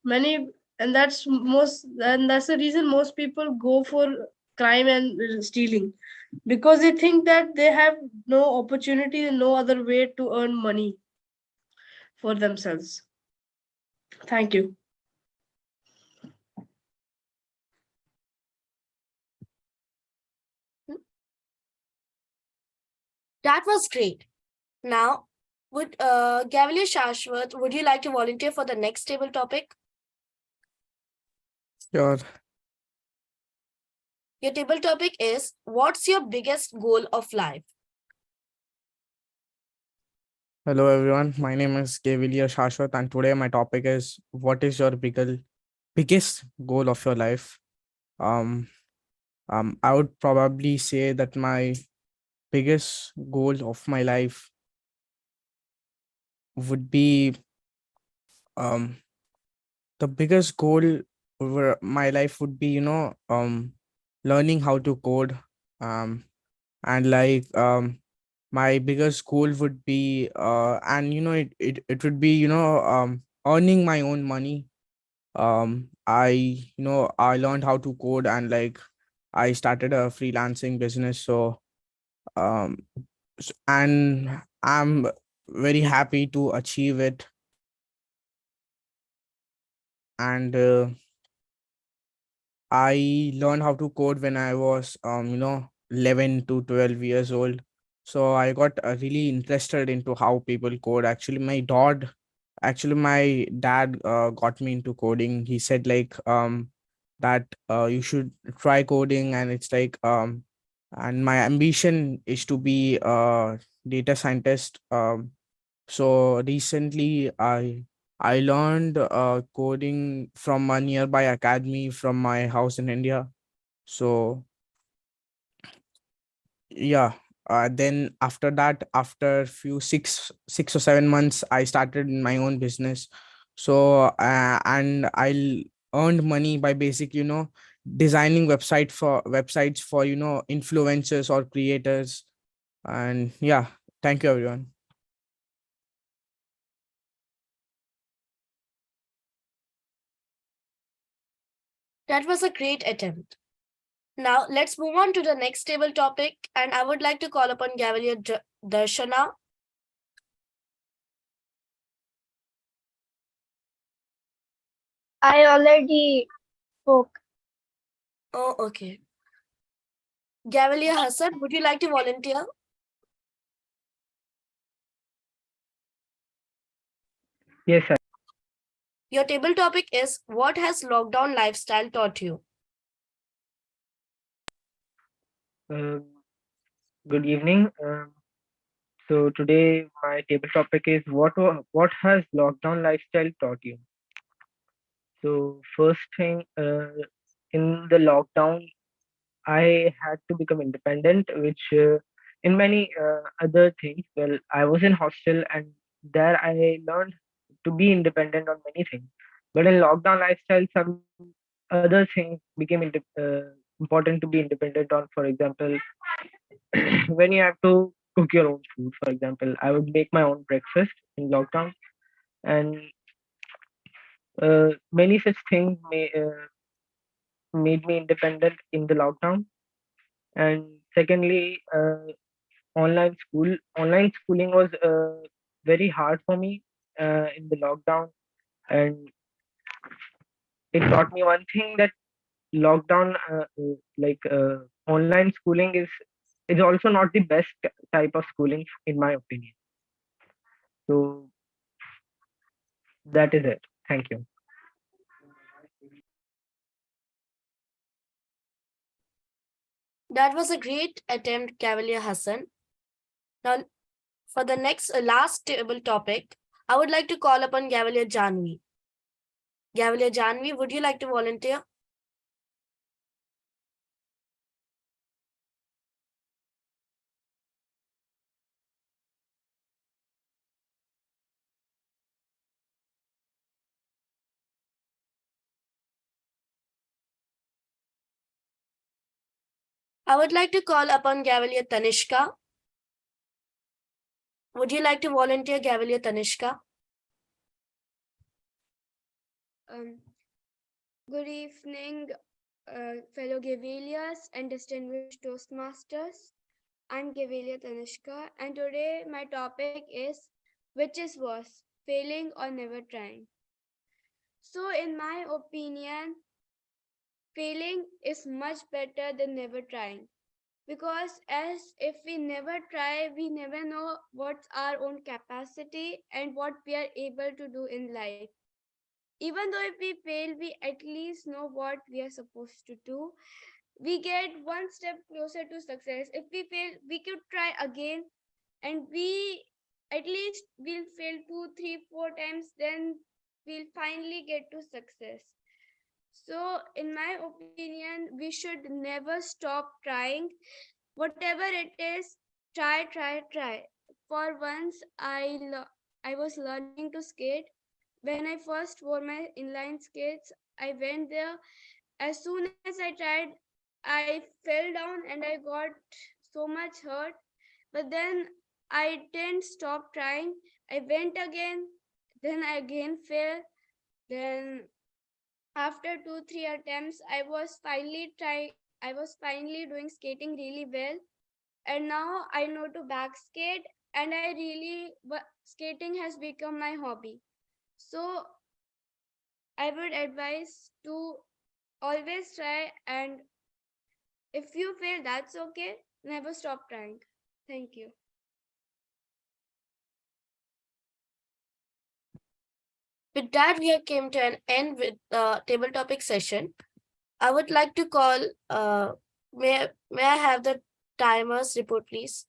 many and that's the reason most people go for crime and stealing, because they think that they have no opportunity and no other way to earn money for themselves. Thank you. That was great. Now, Would Gavalier Shashwat, would you like to volunteer for the next table topic? Sure. Your table topic is, what's your biggest goal of life? Hello everyone. My name is Gavalier Shashwat, and today my topic is, what is your biggest goal of your life? Um, I would probably say that my biggest goal of my life would be um the biggest goal over my life would be, learning how to code. Um, and my biggest goal would be and it would be, earning my own money. I learned how to code, and I started a freelancing business. So um and I'm very happy to achieve it. And I learned how to code when I was 11 to 12 years old. So I got really interested into how people code. Actually my dad got me into coding. He said that you should try coding, and it's and my ambition is to be a data scientist. So recently I learned coding from a nearby academy from my house in India. So yeah, then after that, after few 6 or 7 months, I started my own business. So and earned money by designing websites for influencers or creators. And yeah, thank you everyone. That was a great attempt. Now let's move on to the next table topic, and I would like to call upon Gavalier Darshana. I already spoke. Oh, okay. Gavalier Hassan, would you like to volunteer? Yes, sir. Your table topic is, what has lockdown lifestyle taught you? Uh, Good evening. So today my table topic is, what has lockdown lifestyle taught you? So first thing, in the lockdown, I had to become independent, which in many other things. Well, I was in hostel, and there I learned to be independent on many things. But in lockdown lifestyle, some other things became important to be independent on. For example, when you have to cook your own food. For example, I would make my own breakfast in lockdown, and many such things made me independent in the lockdown. And secondly, online schooling was very hard for me in the lockdown, and it taught me one thing, that lockdown online schooling is also not the best type of schooling in my opinion. So that is it. Thank you. That was a great attempt, Cavalier Hassan. Now, for the next last table topic, I would like to call upon Gavalier Janvi. Gavalier Janvi, would you like to volunteer? I would like to call upon Gavalier Tanishka. Would you like to volunteer, Gavalier Tanishka? Good evening, fellow Gavaliers and distinguished Toastmasters. I'm Gavalia Tanishka, and today my topic is, which is worse, failing or never trying? So, in my opinion, failing is much better than never trying. because as if we never try, we never know what's our own capacity and what we are able to do in life. Even though if we fail, we at least know what we are supposed to do. We get one step closer to success. If we fail, we could try again, and we at least will fail 2 3 4 times, then we'll finally get to success. So in my opinion, we should never stop trying. Whatever it is, try. For once I was learning to skate. When I first wore my inline skates, I went there. As soon as I tried, I fell down and I got so much hurt. But then I didn't stop trying. I went again, then I again fell. Then after 2 3 attempts, I was finally doing skating really well. And now I know to back skate, and skating has become my hobby. So I would advise to always try, and if you fail, that's okay. Never stop trying. Thank you. With that, we have came to an end with the table topic session. I would like to call, may I have the timers report, please?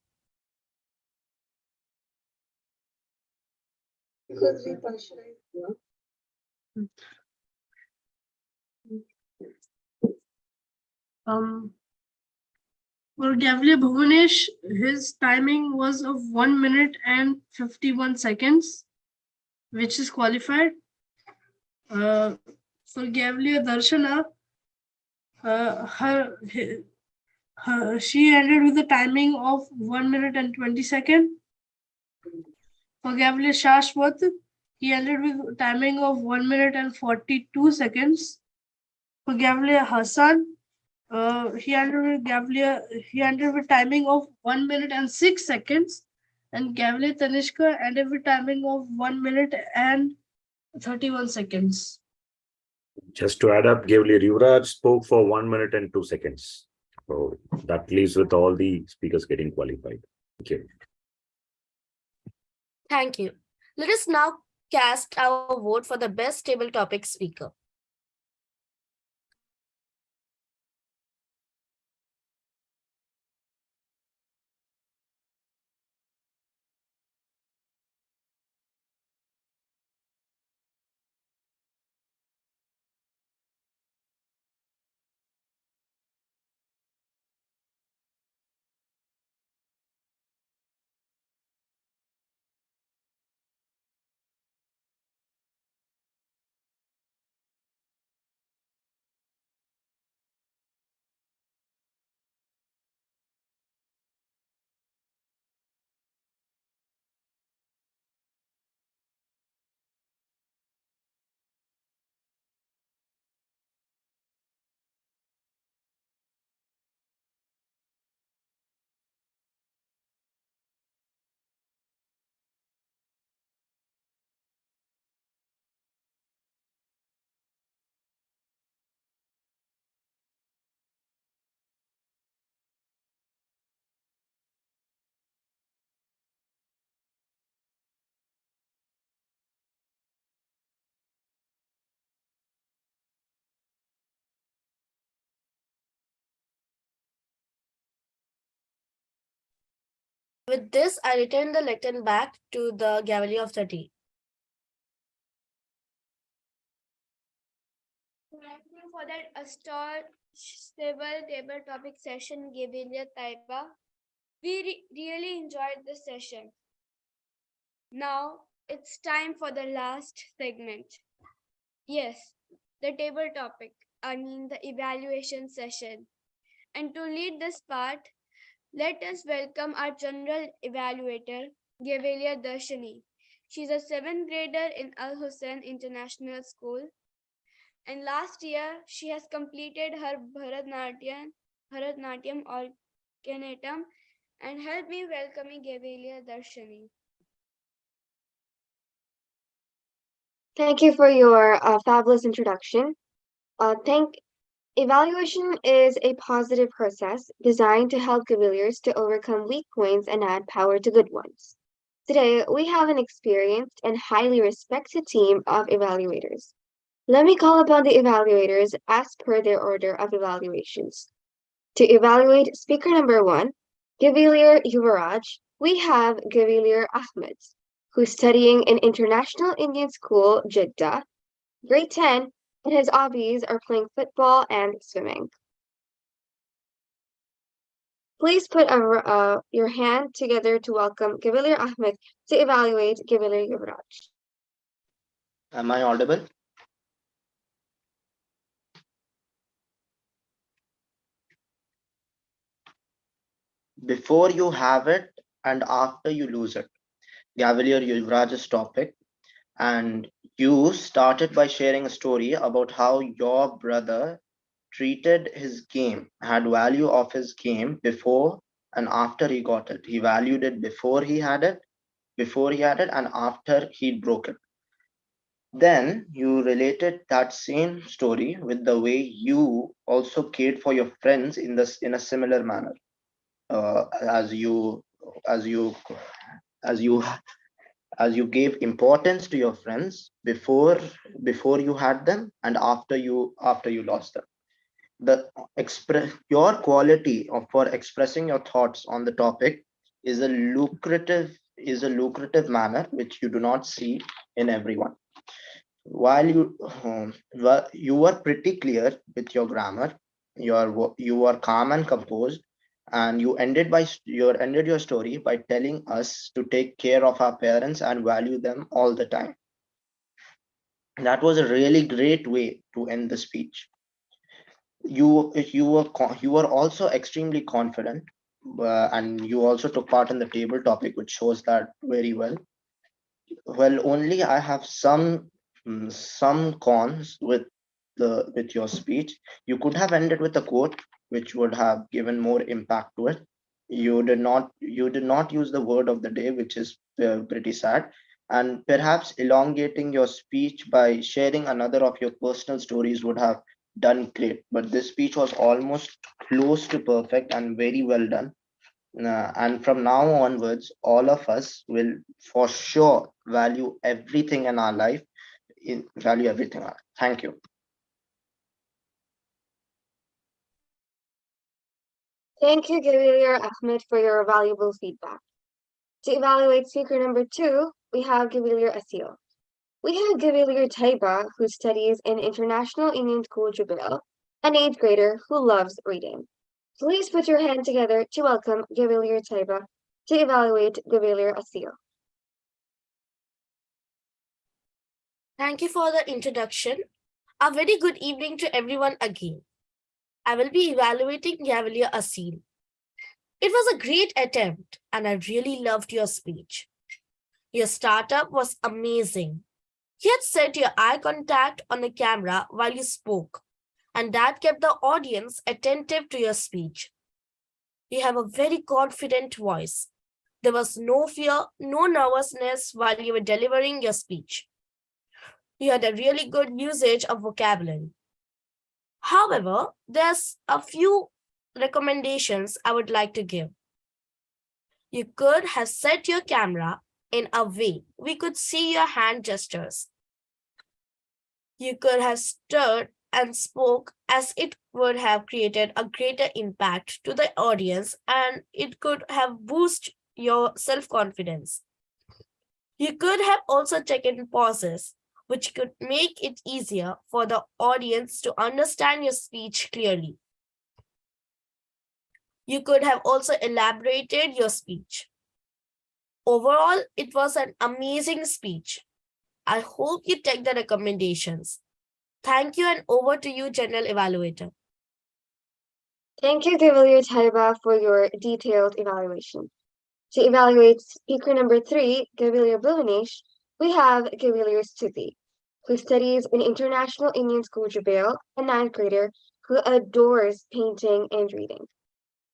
For Gavlia Bhuvanesh, his timing was of 1 minute and 51 seconds, which is qualified. For Gavlia Darshana, she ended with a timing of 1 minute and 20 seconds. For Gavlia Shashwat, he ended with a timing of 1 minute and 42 seconds. For Gavlia Hassan, he ended with timing of 1 minute and 6 seconds, and Gavlia Tanishka ended with timing of 1 minute and 31 seconds. Just to add up, Gavli Yuvraj spoke for 1 minute and 2 seconds. So that leaves with all the speakers getting qualified. Thank you. Thank you. Let us now cast our vote for the best table topic speaker. With this, I return the lectern back to the gallery of the day. Thank you for that stable table topic session, Gavilia Taiba. We really enjoyed this session. Now it's time for the last segment. Yes, the table topic, the evaluation session. And to lead this part, let us welcome our general evaluator, Gavilia Darshani. She's a 7th grader in Al Hussein International School. And last year, she has completed her Bharatnatyam Alternatum, and help me welcoming Gavilia Darshani. Thank you for your fabulous introduction. Evaluation is a positive process designed to help Cavaliers to overcome weak points and add power to good ones. Today, we have an experienced and highly respected team of evaluators. Let me call upon the evaluators as per their order of evaluations. To evaluate speaker number 1, Gavilier Yuvaraj, we have Gavilier Ahmed, who's studying in International Indian School, Jeddah, grade 10, and his hobbies are playing football and swimming. Please put your hand together to welcome Gavilier Ahmed to evaluate Gavilier Yuvraj. Am I audible? Before you have it and after you lose it. Gavilier Yuvraj's topic. And you started by sharing a story about how your brother treated his game, had value of his game before and after he got it. He valued it before he had it, and after he broke it. Then you related that same story with the way you also cared for your friends in a similar manner. As you as you as you as you gave importance to your friends before you had them and after you lost them. The your quality for expressing your thoughts on the topic is a lucrative manner which you do not see in everyone. While you were pretty clear with your grammar, you were calm and composed, and you ended your story by telling us to take care of our parents and value them all the time. That was a really great way to end the speech. You were also extremely confident, and you also took part in the table topic, which shows that very well. Well, only I have some cons with your speech. You could have ended with a quote, which would have given more impact to it. You did not use the word of the day, which is pretty sad. And perhaps elongating your speech by sharing another of your personal stories would have done great. But this speech was almost close to perfect and very well done. And from now onwards, all of us will for sure value everything in our life. Value everything. Thank you. Thank you, Gavilier Ahmed, for your valuable feedback. To evaluate speaker number 2, we have Gavilier Asil. We have Gavilier Taiba, who studies in International Indian School, Jubail, an 8th grader who loves reading. Please put your hand together to welcome Gavilier Taiba to evaluate Gavilier Asil. Thank you for the introduction. A very good evening to everyone again. I will be evaluating Gavilier Asil. It was a great attempt and I really loved your speech. Your startup was amazing. You had set your eye contact on the camera while you spoke, and that kept the audience attentive to your speech. You have a very confident voice. There was no fear, no nervousness while you were delivering your speech. You had a really good usage of vocabulary. However, there's a few recommendations I would like to give. You could have set your camera in a way we could see your hand gestures. You could have stirred and spoke as it would have created a greater impact to the audience and it could have boosted your self-confidence. You could have also taken pauses, which could make it easier for the audience to understand your speech clearly. You could have also elaborated your speech. Overall, it was an amazing speech. I hope you take the recommendations. Thank you, and over to you, General Evaluator. Thank you, Gavilier Taiba, for your detailed evaluation. To evaluate speaker number 3, Gavilier Bhuvanesh, we have Gavilier Stuti, who studies in International Indian School, Jubail, a 9th grader who adores painting and reading.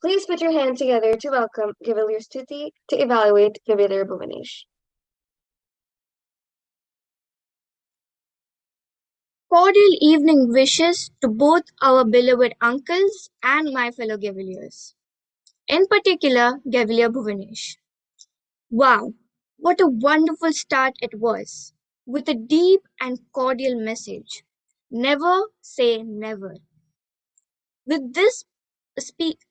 Please put your hand together to welcome Gavilier Stuti to evaluate Gavilier Bhuvanesh. Cordial evening wishes to both our beloved uncles and my fellow Gaviliers. In particular, Gavilier Bhuvanesh. Wow, what a wonderful start it was, with a deep and cordial message. Never say never. With this,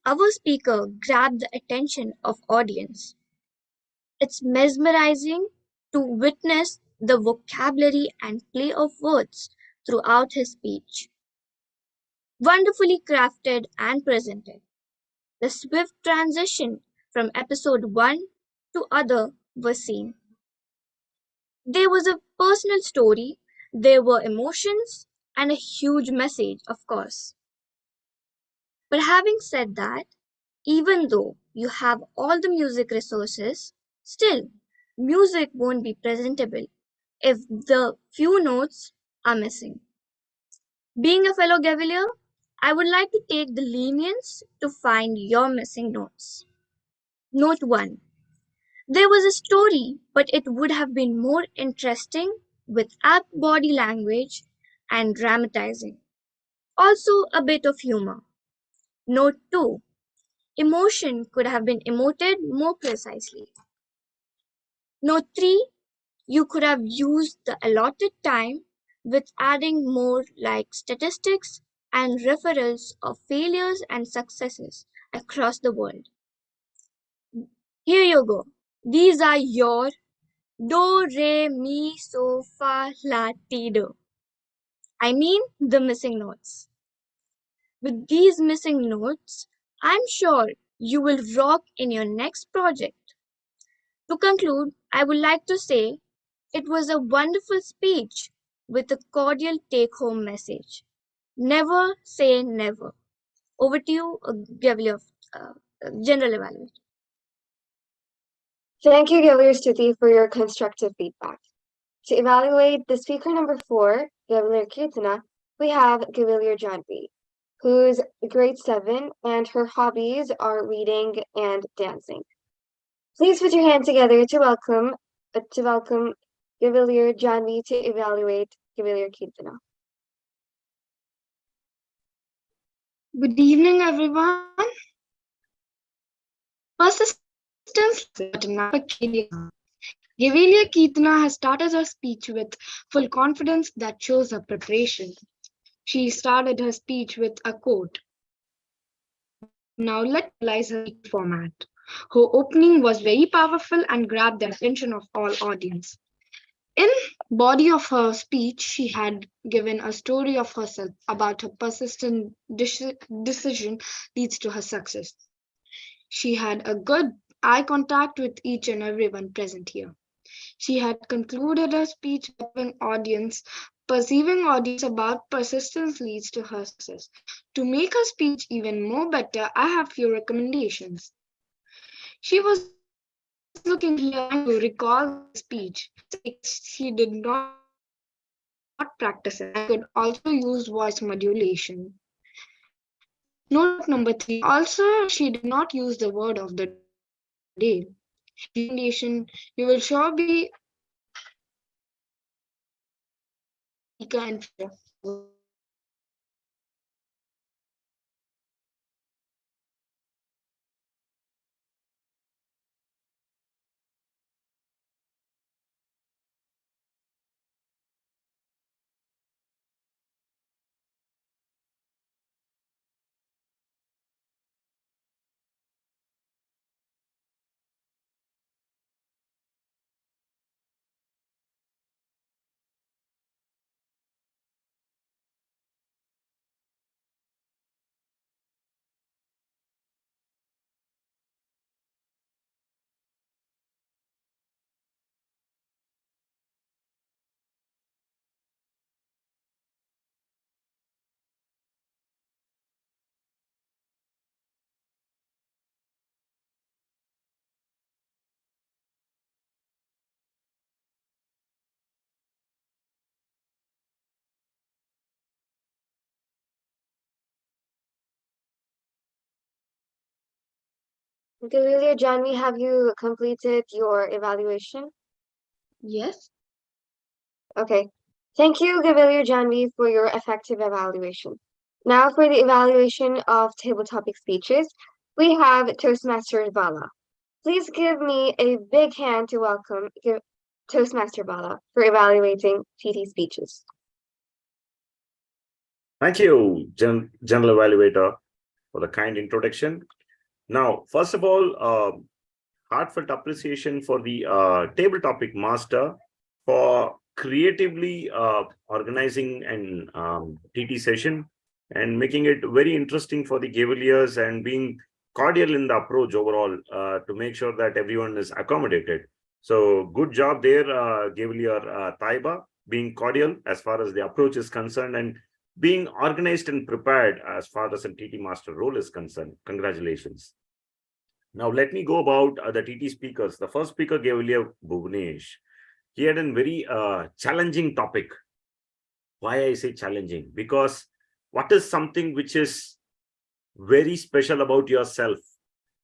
our speaker grabbed the attention of audience. It's mesmerizing to witness the vocabulary and play of words throughout his speech. Wonderfully crafted and presented. The swift transition from episode 1 to other was seen. There was a personal story, there were emotions, and a huge message, of course. But having said that, even though you have all the music resources, still, music won't be presentable if the few notes are missing. Being a fellow Gavilier, I would like to take the lenience to find your missing notes. Note 1. There was a story, but it would have been more interesting with apt body language and dramatizing. Also, a bit of humor. Note 2. Emotion could have been emoted more precisely. Note 3. You could have used the allotted time with adding more like statistics and referrals of failures and successes across the world. Here you go. These are your do, re, mi, so, fa, la, ti, do. I mean the missing notes. With these missing notes, I'm sure you will rock in your next project. To conclude, I would like to say it was a wonderful speech with a cordial take home message. Never say never. Over to you, Gavilier, General Evaluator. Thank you, Gavilier Stuti, for your constructive feedback. To evaluate the speaker number 4, Gavilier Kirtana, we have Gavilier Janvi, who's grade 7 and her hobbies are reading and dancing. Please put your hand together to welcome Gavilier Janvi to evaluate Gavilier Kirtana. Good evening, everyone. Persistence Gavilier Kirtana has started her speech with full confidence that shows her preparation. She started her speech with a quote. Now let's analyze her format. Her opening was very powerful and grabbed the attention of all audience. In body of her speech, she had given a story of herself about her persistent decision leads to her success. She had a good eye contact with each and everyone present here. She had concluded her speech with perceiving audience about persistence leads to her success. To make her speech even more better, I have few recommendations. She was looking to recall the speech. She did not practice it. I could also use voice modulation. Note number 3. Also, she did not use the word of the day. Recommendation: you will sure be and Gavilier Janvi, have you completed your evaluation? yes. Okay, Thank you, Gavilier Janvi, for your effective evaluation. Now for the evaluation of table topic speeches, we have Toastmaster Bala. Please give me a big hand to welcome Toastmaster Bala for evaluating TT speeches. Thank you, General Evaluator, for the kind introduction. Now, first of all, heartfelt appreciation for the table topic master for creatively organizing an TT session and making it very interesting for the Gaviliers and being cordial in the approach overall to make sure that everyone is accommodated. So good job there, Gavilier Taiba, being cordial as far as the approach is concerned and being organized and prepared as far as a TT master role is concerned. Congratulations. Now let me go about the TT speakers. The first speaker, Gavilier Bhuvnesh. He had a very challenging topic. Why I say challenging? Because what is something which is very special about yourself?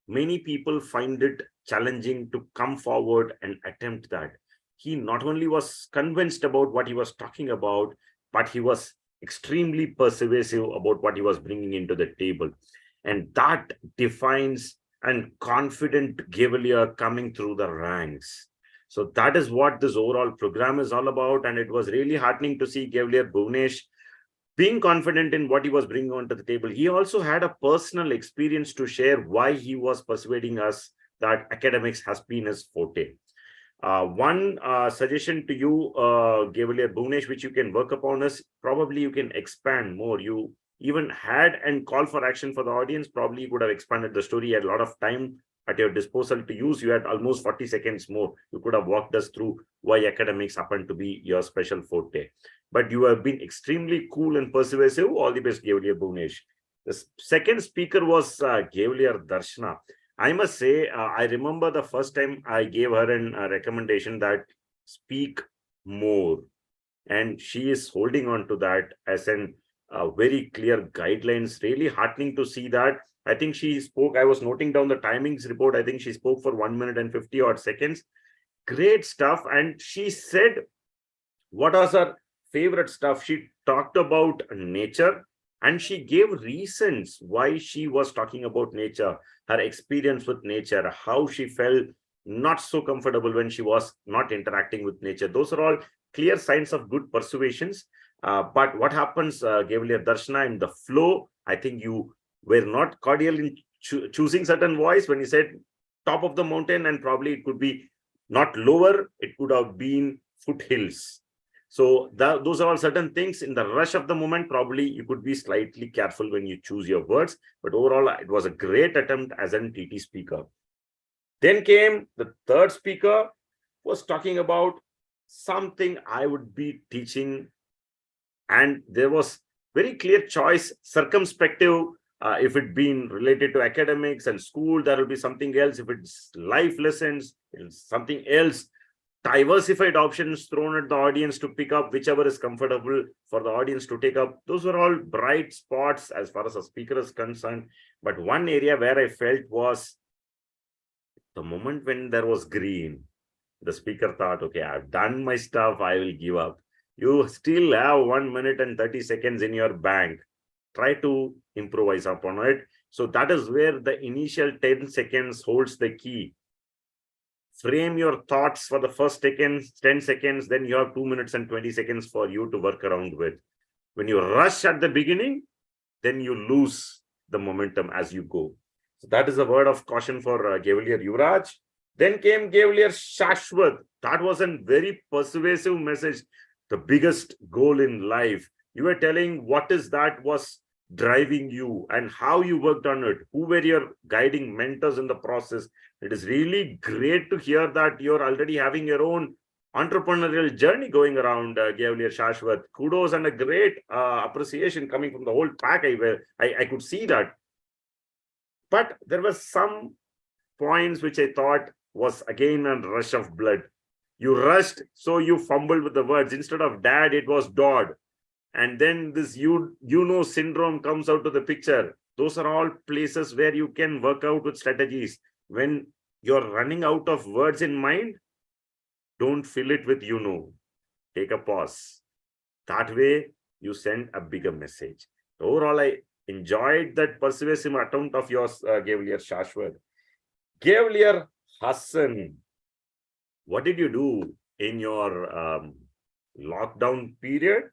Many people find it challenging to come forward and attempt that. He not only was convinced about what he was talking about, but he was extremely persuasive about what he was bringing into the table. And that defines and confident Gavilier coming through the ranks. So that is what this overall program is all about. And it was really heartening to see Gavilier Bhuvnesh being confident in what he was bringing onto the table. He also had a personal experience to share why he was persuading us that academics has been his forte. One suggestion to you, Gavilier Bhuvnesh, which you can work upon is probably you can expand more. You even had and call for action for the audience. Probably you could have expanded the story. You had a lot of time at your disposal to use. You had almost 40 seconds more. You could have walked us through why academics happened to be your special forte. But you have been extremely cool and persuasive. All the best, Gavilier Bhuvnesh. The second speaker was Gavilier Darshana. I must say, I remember the first time I gave her a recommendation that speak more. And she is holding on to that as an very clear guidelines. Really heartening to see that. I think she spoke, I was noting down the timings report. I think she spoke for 1 minute and 50 odd seconds. Great stuff. And she said, what was her favorite stuff? She talked about nature and she gave reasons why she was talking about nature, her experience with nature, how she felt not so comfortable when she was not interacting with nature. Those are all clear signs of good persuasions. But what happens, Gavilier Darshana, in the flow, I think you were not cordial in choosing certain voice when you said top of the mountain, and probably it could be not lower, it could have been foothills. So those are all certain things. In the rush of the moment, probably you could be slightly careful when you choose your words. But overall, it was a great attempt as an TT speaker. Then came the third speaker, was talking about something I would be teaching. And there was very clear choice, circumspective. If it been related to academics and school, there will be something else. If it's life lessons, it's something else. Diversified options thrown at the audience to pick up whichever is comfortable for the audience to take up. Those were all bright spots as far as a speaker is concerned. But one area where I felt was the moment when there was green, the speaker thought, okay, I've done my stuff, I will give up. You still have 1 minute and 30 seconds in your bank. Try to improvise upon it. So that is where the initial 10 seconds holds the key. Frame your thoughts for the first 10 seconds, then you have 2 minutes and 20 seconds for you to work around with. When you rush at the beginning, then you lose the momentum as you go. So that is a word of caution for Gavilier Yuvraj. Then came Gavilier Shashwat. That was a very persuasive message. The biggest goal in life. You were telling what is that was driving you and how you worked on it. Who were your guiding mentors in the process? It is really great to hear that you're already having your own entrepreneurial journey going around, Gavilier Shashwat. Kudos and a great appreciation coming from the whole pack. I could see that. But there were some points which I thought was again a rush of blood. You rushed, so you fumbled with the words. Instead of dad, it was Dodd. And then this you know syndrome comes out to the picture. Those are all places where you can work out with strategies. When you're running out of words in mind, don't fill it with you know. Take a pause. That way, you send a bigger message. Overall, I enjoyed that persuasive attempt of yours, Gavalier Shashwat. Gavalier Hassan, what did you do in your lockdown period?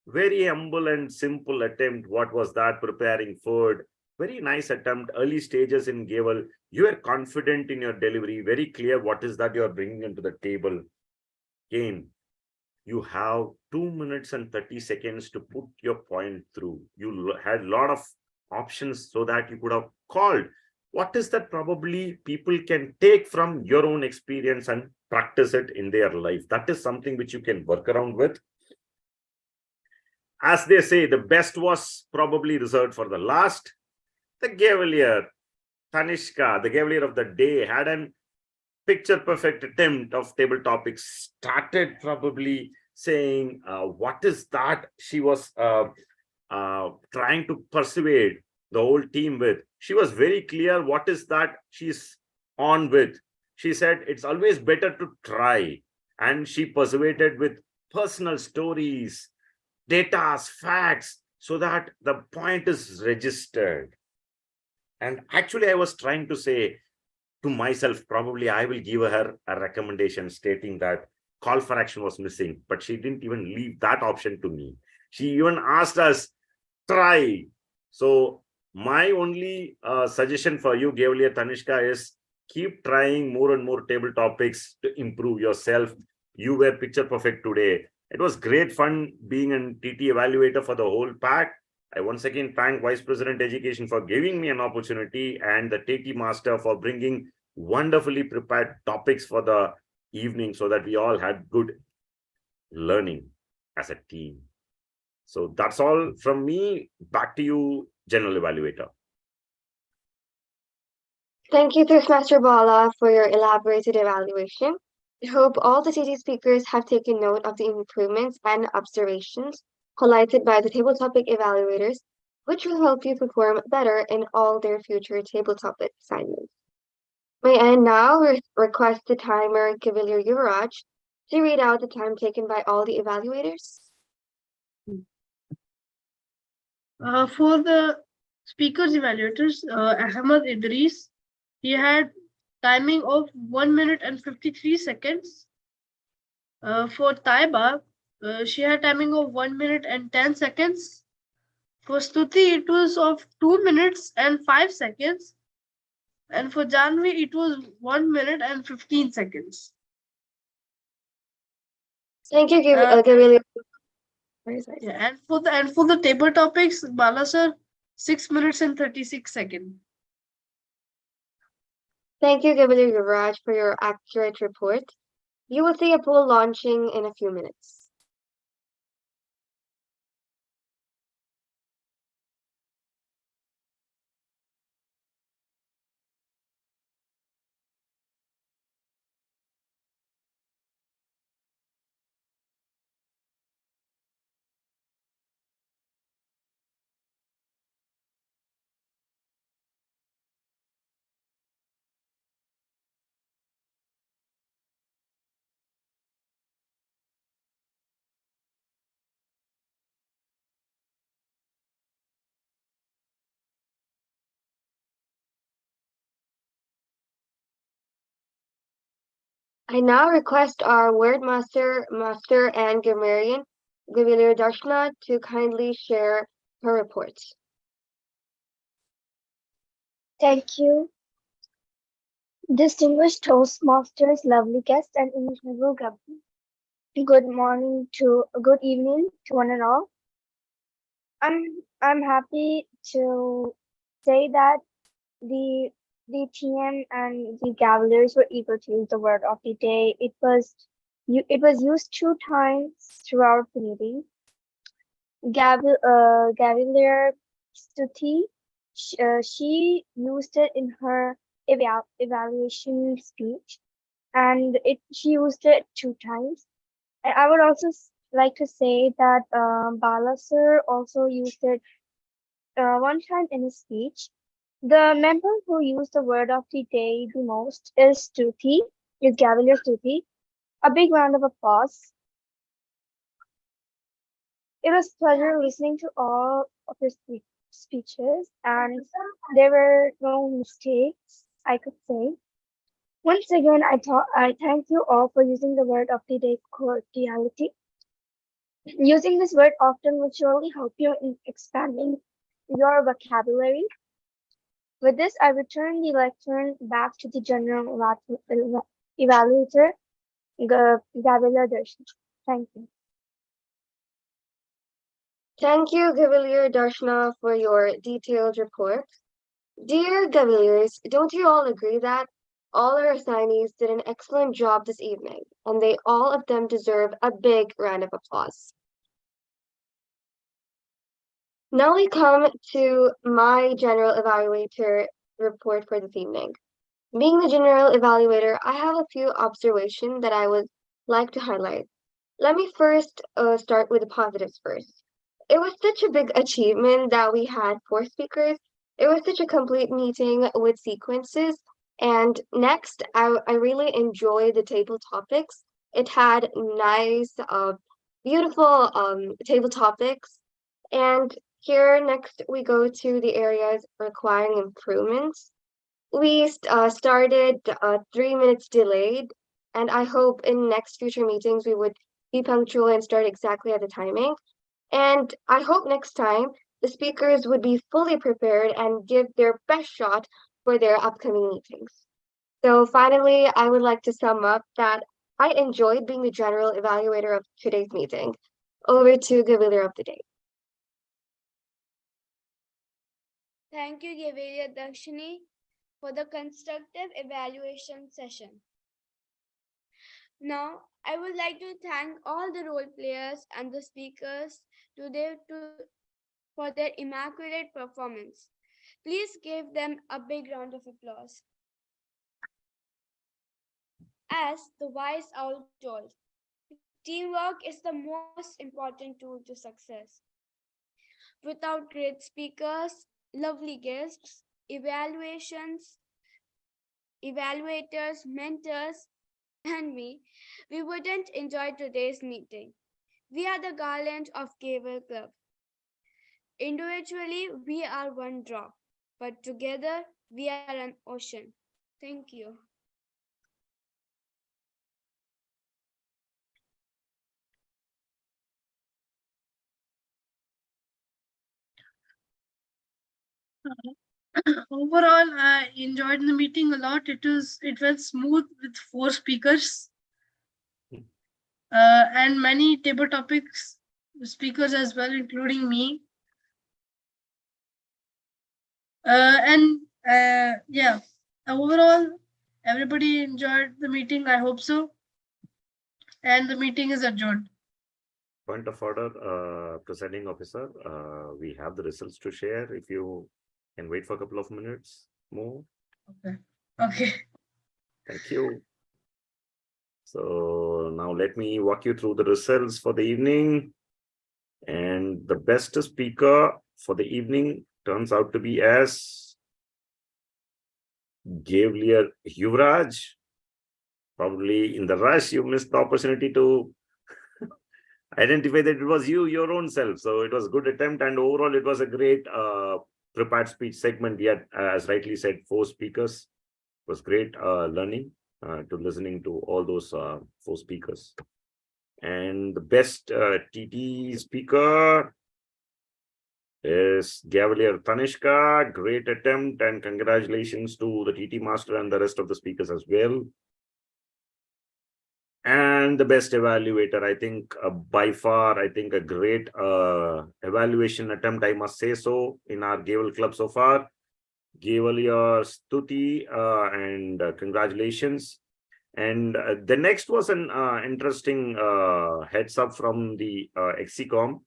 Very humble and simple attempt. What was that? Preparing food. Very nice attempt. Early stages in Gavel. You are confident in your delivery. Very clear what is that you are bringing into the table. Again, you have 2 minutes and 30 seconds to put your point through. You had a lot of options so that you could have called. What is that probably people can take from your own experience and practice it in their life? That is something which you can work around with. As they say, the best was probably reserved for the last. The Gavalier, Tanishka, the Gavalier of the day, had an picture perfect attempt of table topics. Started probably saying, what is that she was trying to persuade the whole team with. She was very clear what is that she's on with. She said, it's always better to try. And she persuaded with personal stories, data, facts, so that the point is registered. And actually, I was trying to say to myself, probably I will give her a recommendation stating that call for action was missing, but she didn't even leave that option to me. She even asked us, try. So my only suggestion for you, Gavalier Tanishka, is keep trying more and more table topics to improve yourself. You were picture perfect today. It was great fun being a TT evaluator for the whole pack. I once again thank Vice President Education for giving me an opportunity and the TT Master for bringing wonderfully prepared topics for the evening so that we all had good learning as a team. So that's all from me. Back to you, General Evaluator. Thank you, Toastmaster Bala, for your elaborated evaluation. I hope all the TT speakers have taken note of the improvements and observations highlighted by the table topic evaluators, which will help you perform better in all their future table topic assignments. May I now request the timer, Gavalier Yuvraj, to read out the time taken by all the evaluators? For the speakers evaluators, Ahmed Idris, he had timing of 1 minute and 53 seconds. For Taiba, she had timing of 1 minute and 10 seconds. For Stuti, it was of 2 minutes and 5 seconds. And for Janvi, it was 1 minute and 15 seconds. Thank you, Gavalier. Yeah, and for the table topics, Bala sir, 6 minutes and 36 seconds. Thank you, Gavalier Yuvraj, for your accurate report. You will see a poll launching in a few minutes. I now request our word master, and grammarian, Gavalier Darshna, to kindly share her reports. Thank you. Distinguished Toastmasters, lovely guests, and immeasurable Gabby. Good evening to one and all. I'm happy to say that the TM and the Cavaliers were eager to use the word of the day. It was used 2 times throughout the meeting. Gavalier Stuti, she used it in her evaluation speech, and she used it 2 times. And I would also like to say that Bala sir also used it 1 time in his speech. The member who used the word of the day the most is Gavalier Stuti. A big round of applause. It was a pleasure listening to all of your speeches, and there were no mistakes, I could say. Once again, I thank you all for using the word of the day, cordiality. Using this word often will surely help you in expanding your vocabulary. With this, I return the lectern back to the general evaluator, Gabriela Darshan. Thank you. Thank you, Gavilier Darshana, for your detailed report. Dear Gaviliers, don't you all agree that all our assignees did an excellent job this evening, and they all of them deserve a big round of applause? Now we come to my general evaluator report for this evening. Being the general evaluator, I have a few observations that I would like to highlight. Let me first start with the positives first. It was such a big achievement that we had 4 speakers. It was such a complete meeting with sequences. And next, I really enjoyed the table topics. It had nice, beautiful table topics. And here next, we go to the areas requiring improvements. We started 3 minutes delayed, and I hope in next future meetings we would be punctual and start exactly at the timing. And I hope next time the speakers would be fully prepared and give their best shot for their upcoming meetings. So finally, I would like to sum up that I enjoyed being the general evaluator of today's meeting. Over to Gavilier of the day. Thank you, Gaviria Dakshini, for the constructive evaluation session. Now, I would like to thank all the role players and the speakers today for their immaculate performance. Please give them a big round of applause. As the wise owl told, teamwork is the most important tool to success. Without great speakers, lovely guests, evaluators, mentors, and me, we wouldn't enjoy today's meeting. We are the garland of Gavel Club. Individually, we are one drop, but together we are an ocean. Thank you. Overall, I enjoyed the meeting a lot. It went smooth with 4 speakers and many table topics speakers as well, including me. Yeah, overall, everybody enjoyed the meeting. I hope so. And the meeting is adjourned. Point of order, presiding officer. We have the results to share. If you can wait for a couple of minutes more. Okay. Thank you. So now let me walk you through the results for the evening. And the best speaker for the evening turns out to be as Gavilier Yuvraj. Probably in the rush, you missed the opportunity to identify that it was you, your own self. So it was a good attempt, and overall it was a great prepared speech segment. Yet, as rightly said, 4 speakers. It was great learning to listening to all those 4 speakers. And the best TT speaker is Gavilier Tanishka. Great attempt, and congratulations to the TT master and the rest of the speakers as well. And the best evaluator, I think by far, I think a great evaluation attempt, I must say so, in our Gavel Club so far. Gavilier Stuti, and congratulations. And the next was an interesting heads up from the XCOM.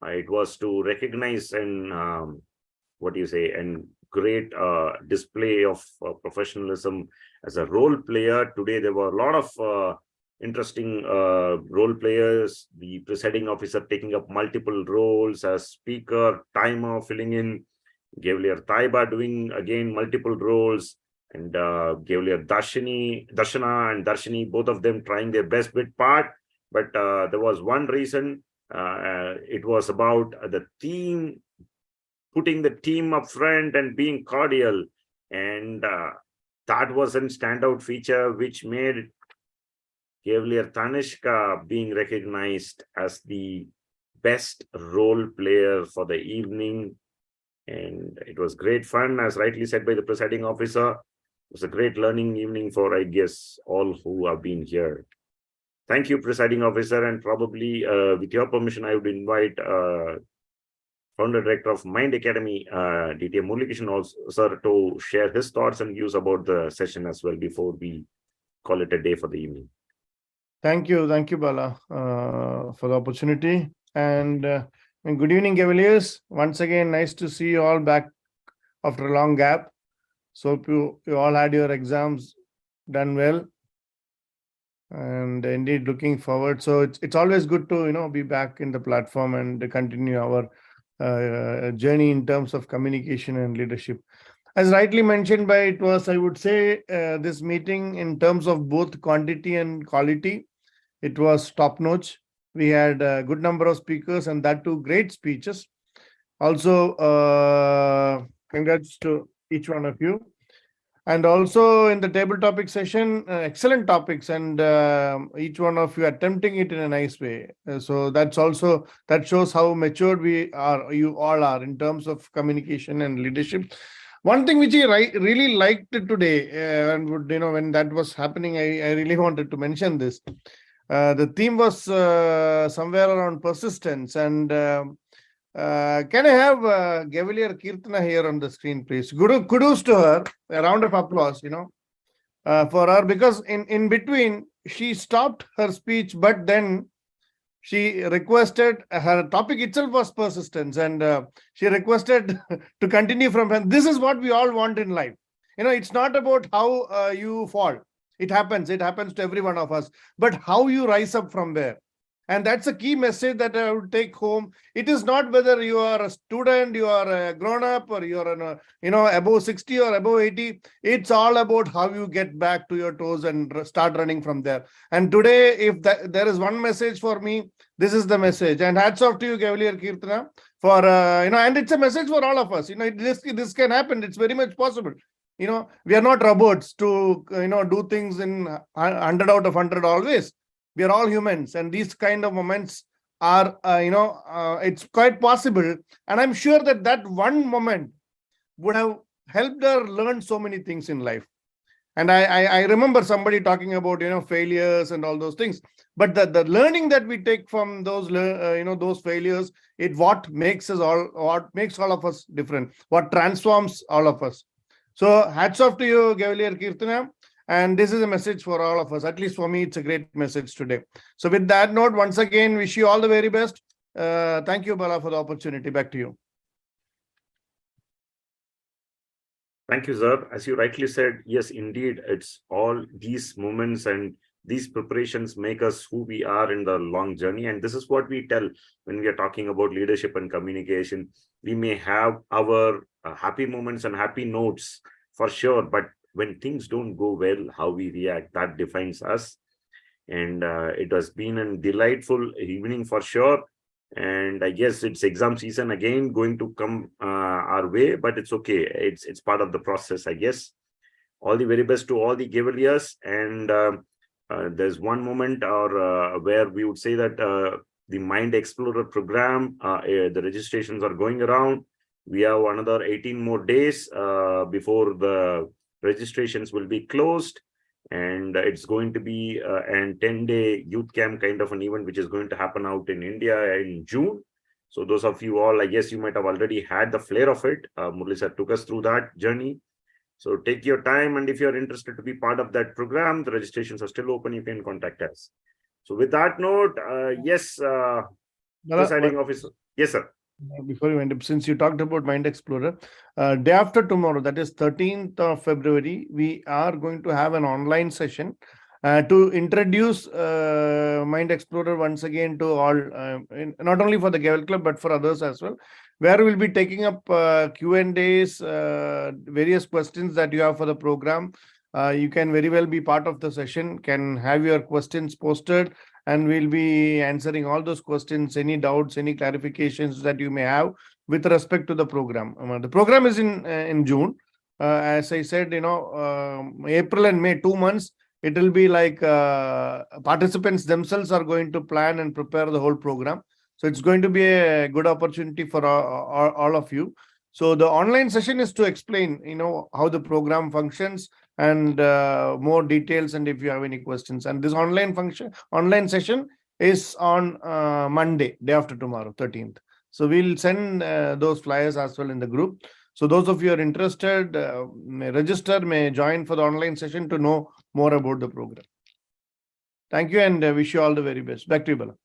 It was to recognize and and great display of professionalism as a role player. Today there were a lot of interesting role players, the presiding officer taking up multiple roles as speaker, timer filling in, Gavilier Taiba doing again multiple roles, and Gavilier Darshana and Darshini, both of them trying their best bit part. But there was one reason It was about the theme, putting the team up front and being cordial. And that was a standout feature which made Cavalier Tanishka being recognized as the best role player for the evening. And it was great fun, as rightly said by the presiding officer. It was a great learning evening for, I guess, all who have been here. Thank you, presiding officer. And probably with your permission, I would invite founder director of Mind Academy, DTA Muralikrishnan also, sir, to share his thoughts and views about the session as well before we call it a day for the evening. Thank you, Bala, for the opportunity. And good evening, Cavaliers. Once again, nice to see you all back after a long gap. So you all had your exams done well, and indeed looking forward. So it's always good to be back in the platform and continue our journey in terms of communication and leadership. As rightly mentioned by it was, I would say this meeting in terms of both quantity and quality, it was top notch. We had a good number of speakers, and that too great speeches. Also, congrats to each one of you. And also in the table topic session, excellent topics, and each one of you attempting it in a nice way. So that shows how matured you all are in terms of communication and leadership. One thing which I really liked today, and when that was happening, I really wanted to mention this. The theme was somewhere around persistence, and can I have Cavalier Kirtana here on the screen, please? Kudos to her. A round of applause, for her, because in between she stopped her speech, but then she requested, her topic itself was persistence, and she requested to continue from her. This is what we all want in life. It's not about how you fall. It happens to every one of us, but how you rise up from there. And that's a key message that I would take home. It is not whether you are a student, you are a grown-up, or you are above 60 or above 80. It's all about how you get back to your toes and start running from there. And today, if there is one message for me, this is the message. And hats off to you, Cavalier Kirtana, for and it's a message for all of us. This can happen. It's very much possible. We are not robots to do things in 100 out of 100 always. We are all humans, and these kind of moments are, it's quite possible. And I'm sure that one moment would have helped her learn so many things in life. And I remember somebody talking about, failures and all those things. But the learning that we take from those, those failures, what makes all of us different, what transforms all of us. So hats off to you, Cavalier Kirtana. And this is a message for all of us. At least for me, it's a great message today. So with that note, once again, wish you all the very best. Thank you, Bala, for the opportunity. Back to you. Thank you, sir. As you rightly said, yes, indeed, it's all these moments and these preparations make us who we are in the long journey. And this is what we tell when we are talking about leadership and communication. We may have our happy moments and happy notes for sure, but when things don't go well, how we react, that defines us. And it has been a delightful evening for sure. And I guess it's exam season again going to come our way, but it's okay. It's part of the process, I guess. All the very best to all the Cavaliers. And there's one moment where we would say that the Mind Explorer program, the registrations are going around. We have another 18 more days before the registrations will be closed, and it's going to be a 10-day youth camp kind of an event which is going to happen out in India in June. So those of you all, I guess you might have already had the flair of it. Murali sir took us through that journey. So take your time, and if you're interested to be part of that program, the registrations are still open. You can contact us. So with that note, yes, presiding officer. Yes, sir. Before you end up, since you talked about Mind Explorer, day after tomorrow, that is 13th of February, we are going to have an online session to introduce Mind Explorer once again to all, not only for the Gavel Club, but for others as well, where we'll be taking up Q&As, various questions that you have for the program. You can very well be part of the session, can have your questions posted, and we'll be answering all those questions, any doubts, any clarifications that you may have with respect to the program. The program is in June. As I said, April and May, 2 months, it will be like participants themselves are going to plan and prepare the whole program. So it's going to be a good opportunity for all of you. So the online session is to explain, how the program functions and more details, and if you have any questions. And this online session is on Monday, day after tomorrow, 13th. So we'll send those flyers as well in the group. So those of you are interested, may register, may join for the online session to know more about the program. Thank you, and wish you all the very best. Back to you, Bala.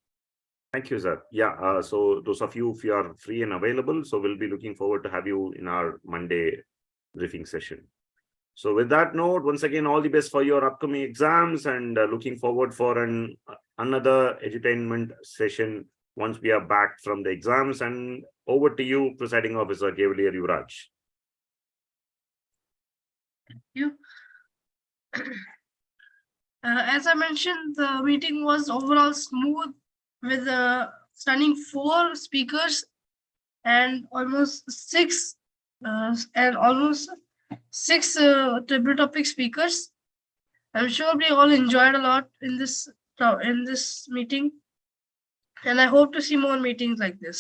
Thank you, sir. Yeah, so those of you, if you are free and available, so we'll be looking forward to have you in our Monday briefing session. So with that note, once again, all the best for your upcoming exams, and looking forward for another edutainment session once we are back from the exams. And over to you, Presiding Officer Gavalier Yuvraj. Thank you. As I mentioned, the meeting was overall smooth with a stunning 4 speakers and almost six table topic speakers. I'm sure we all enjoyed a lot in this meeting, and I hope to see more meetings like this.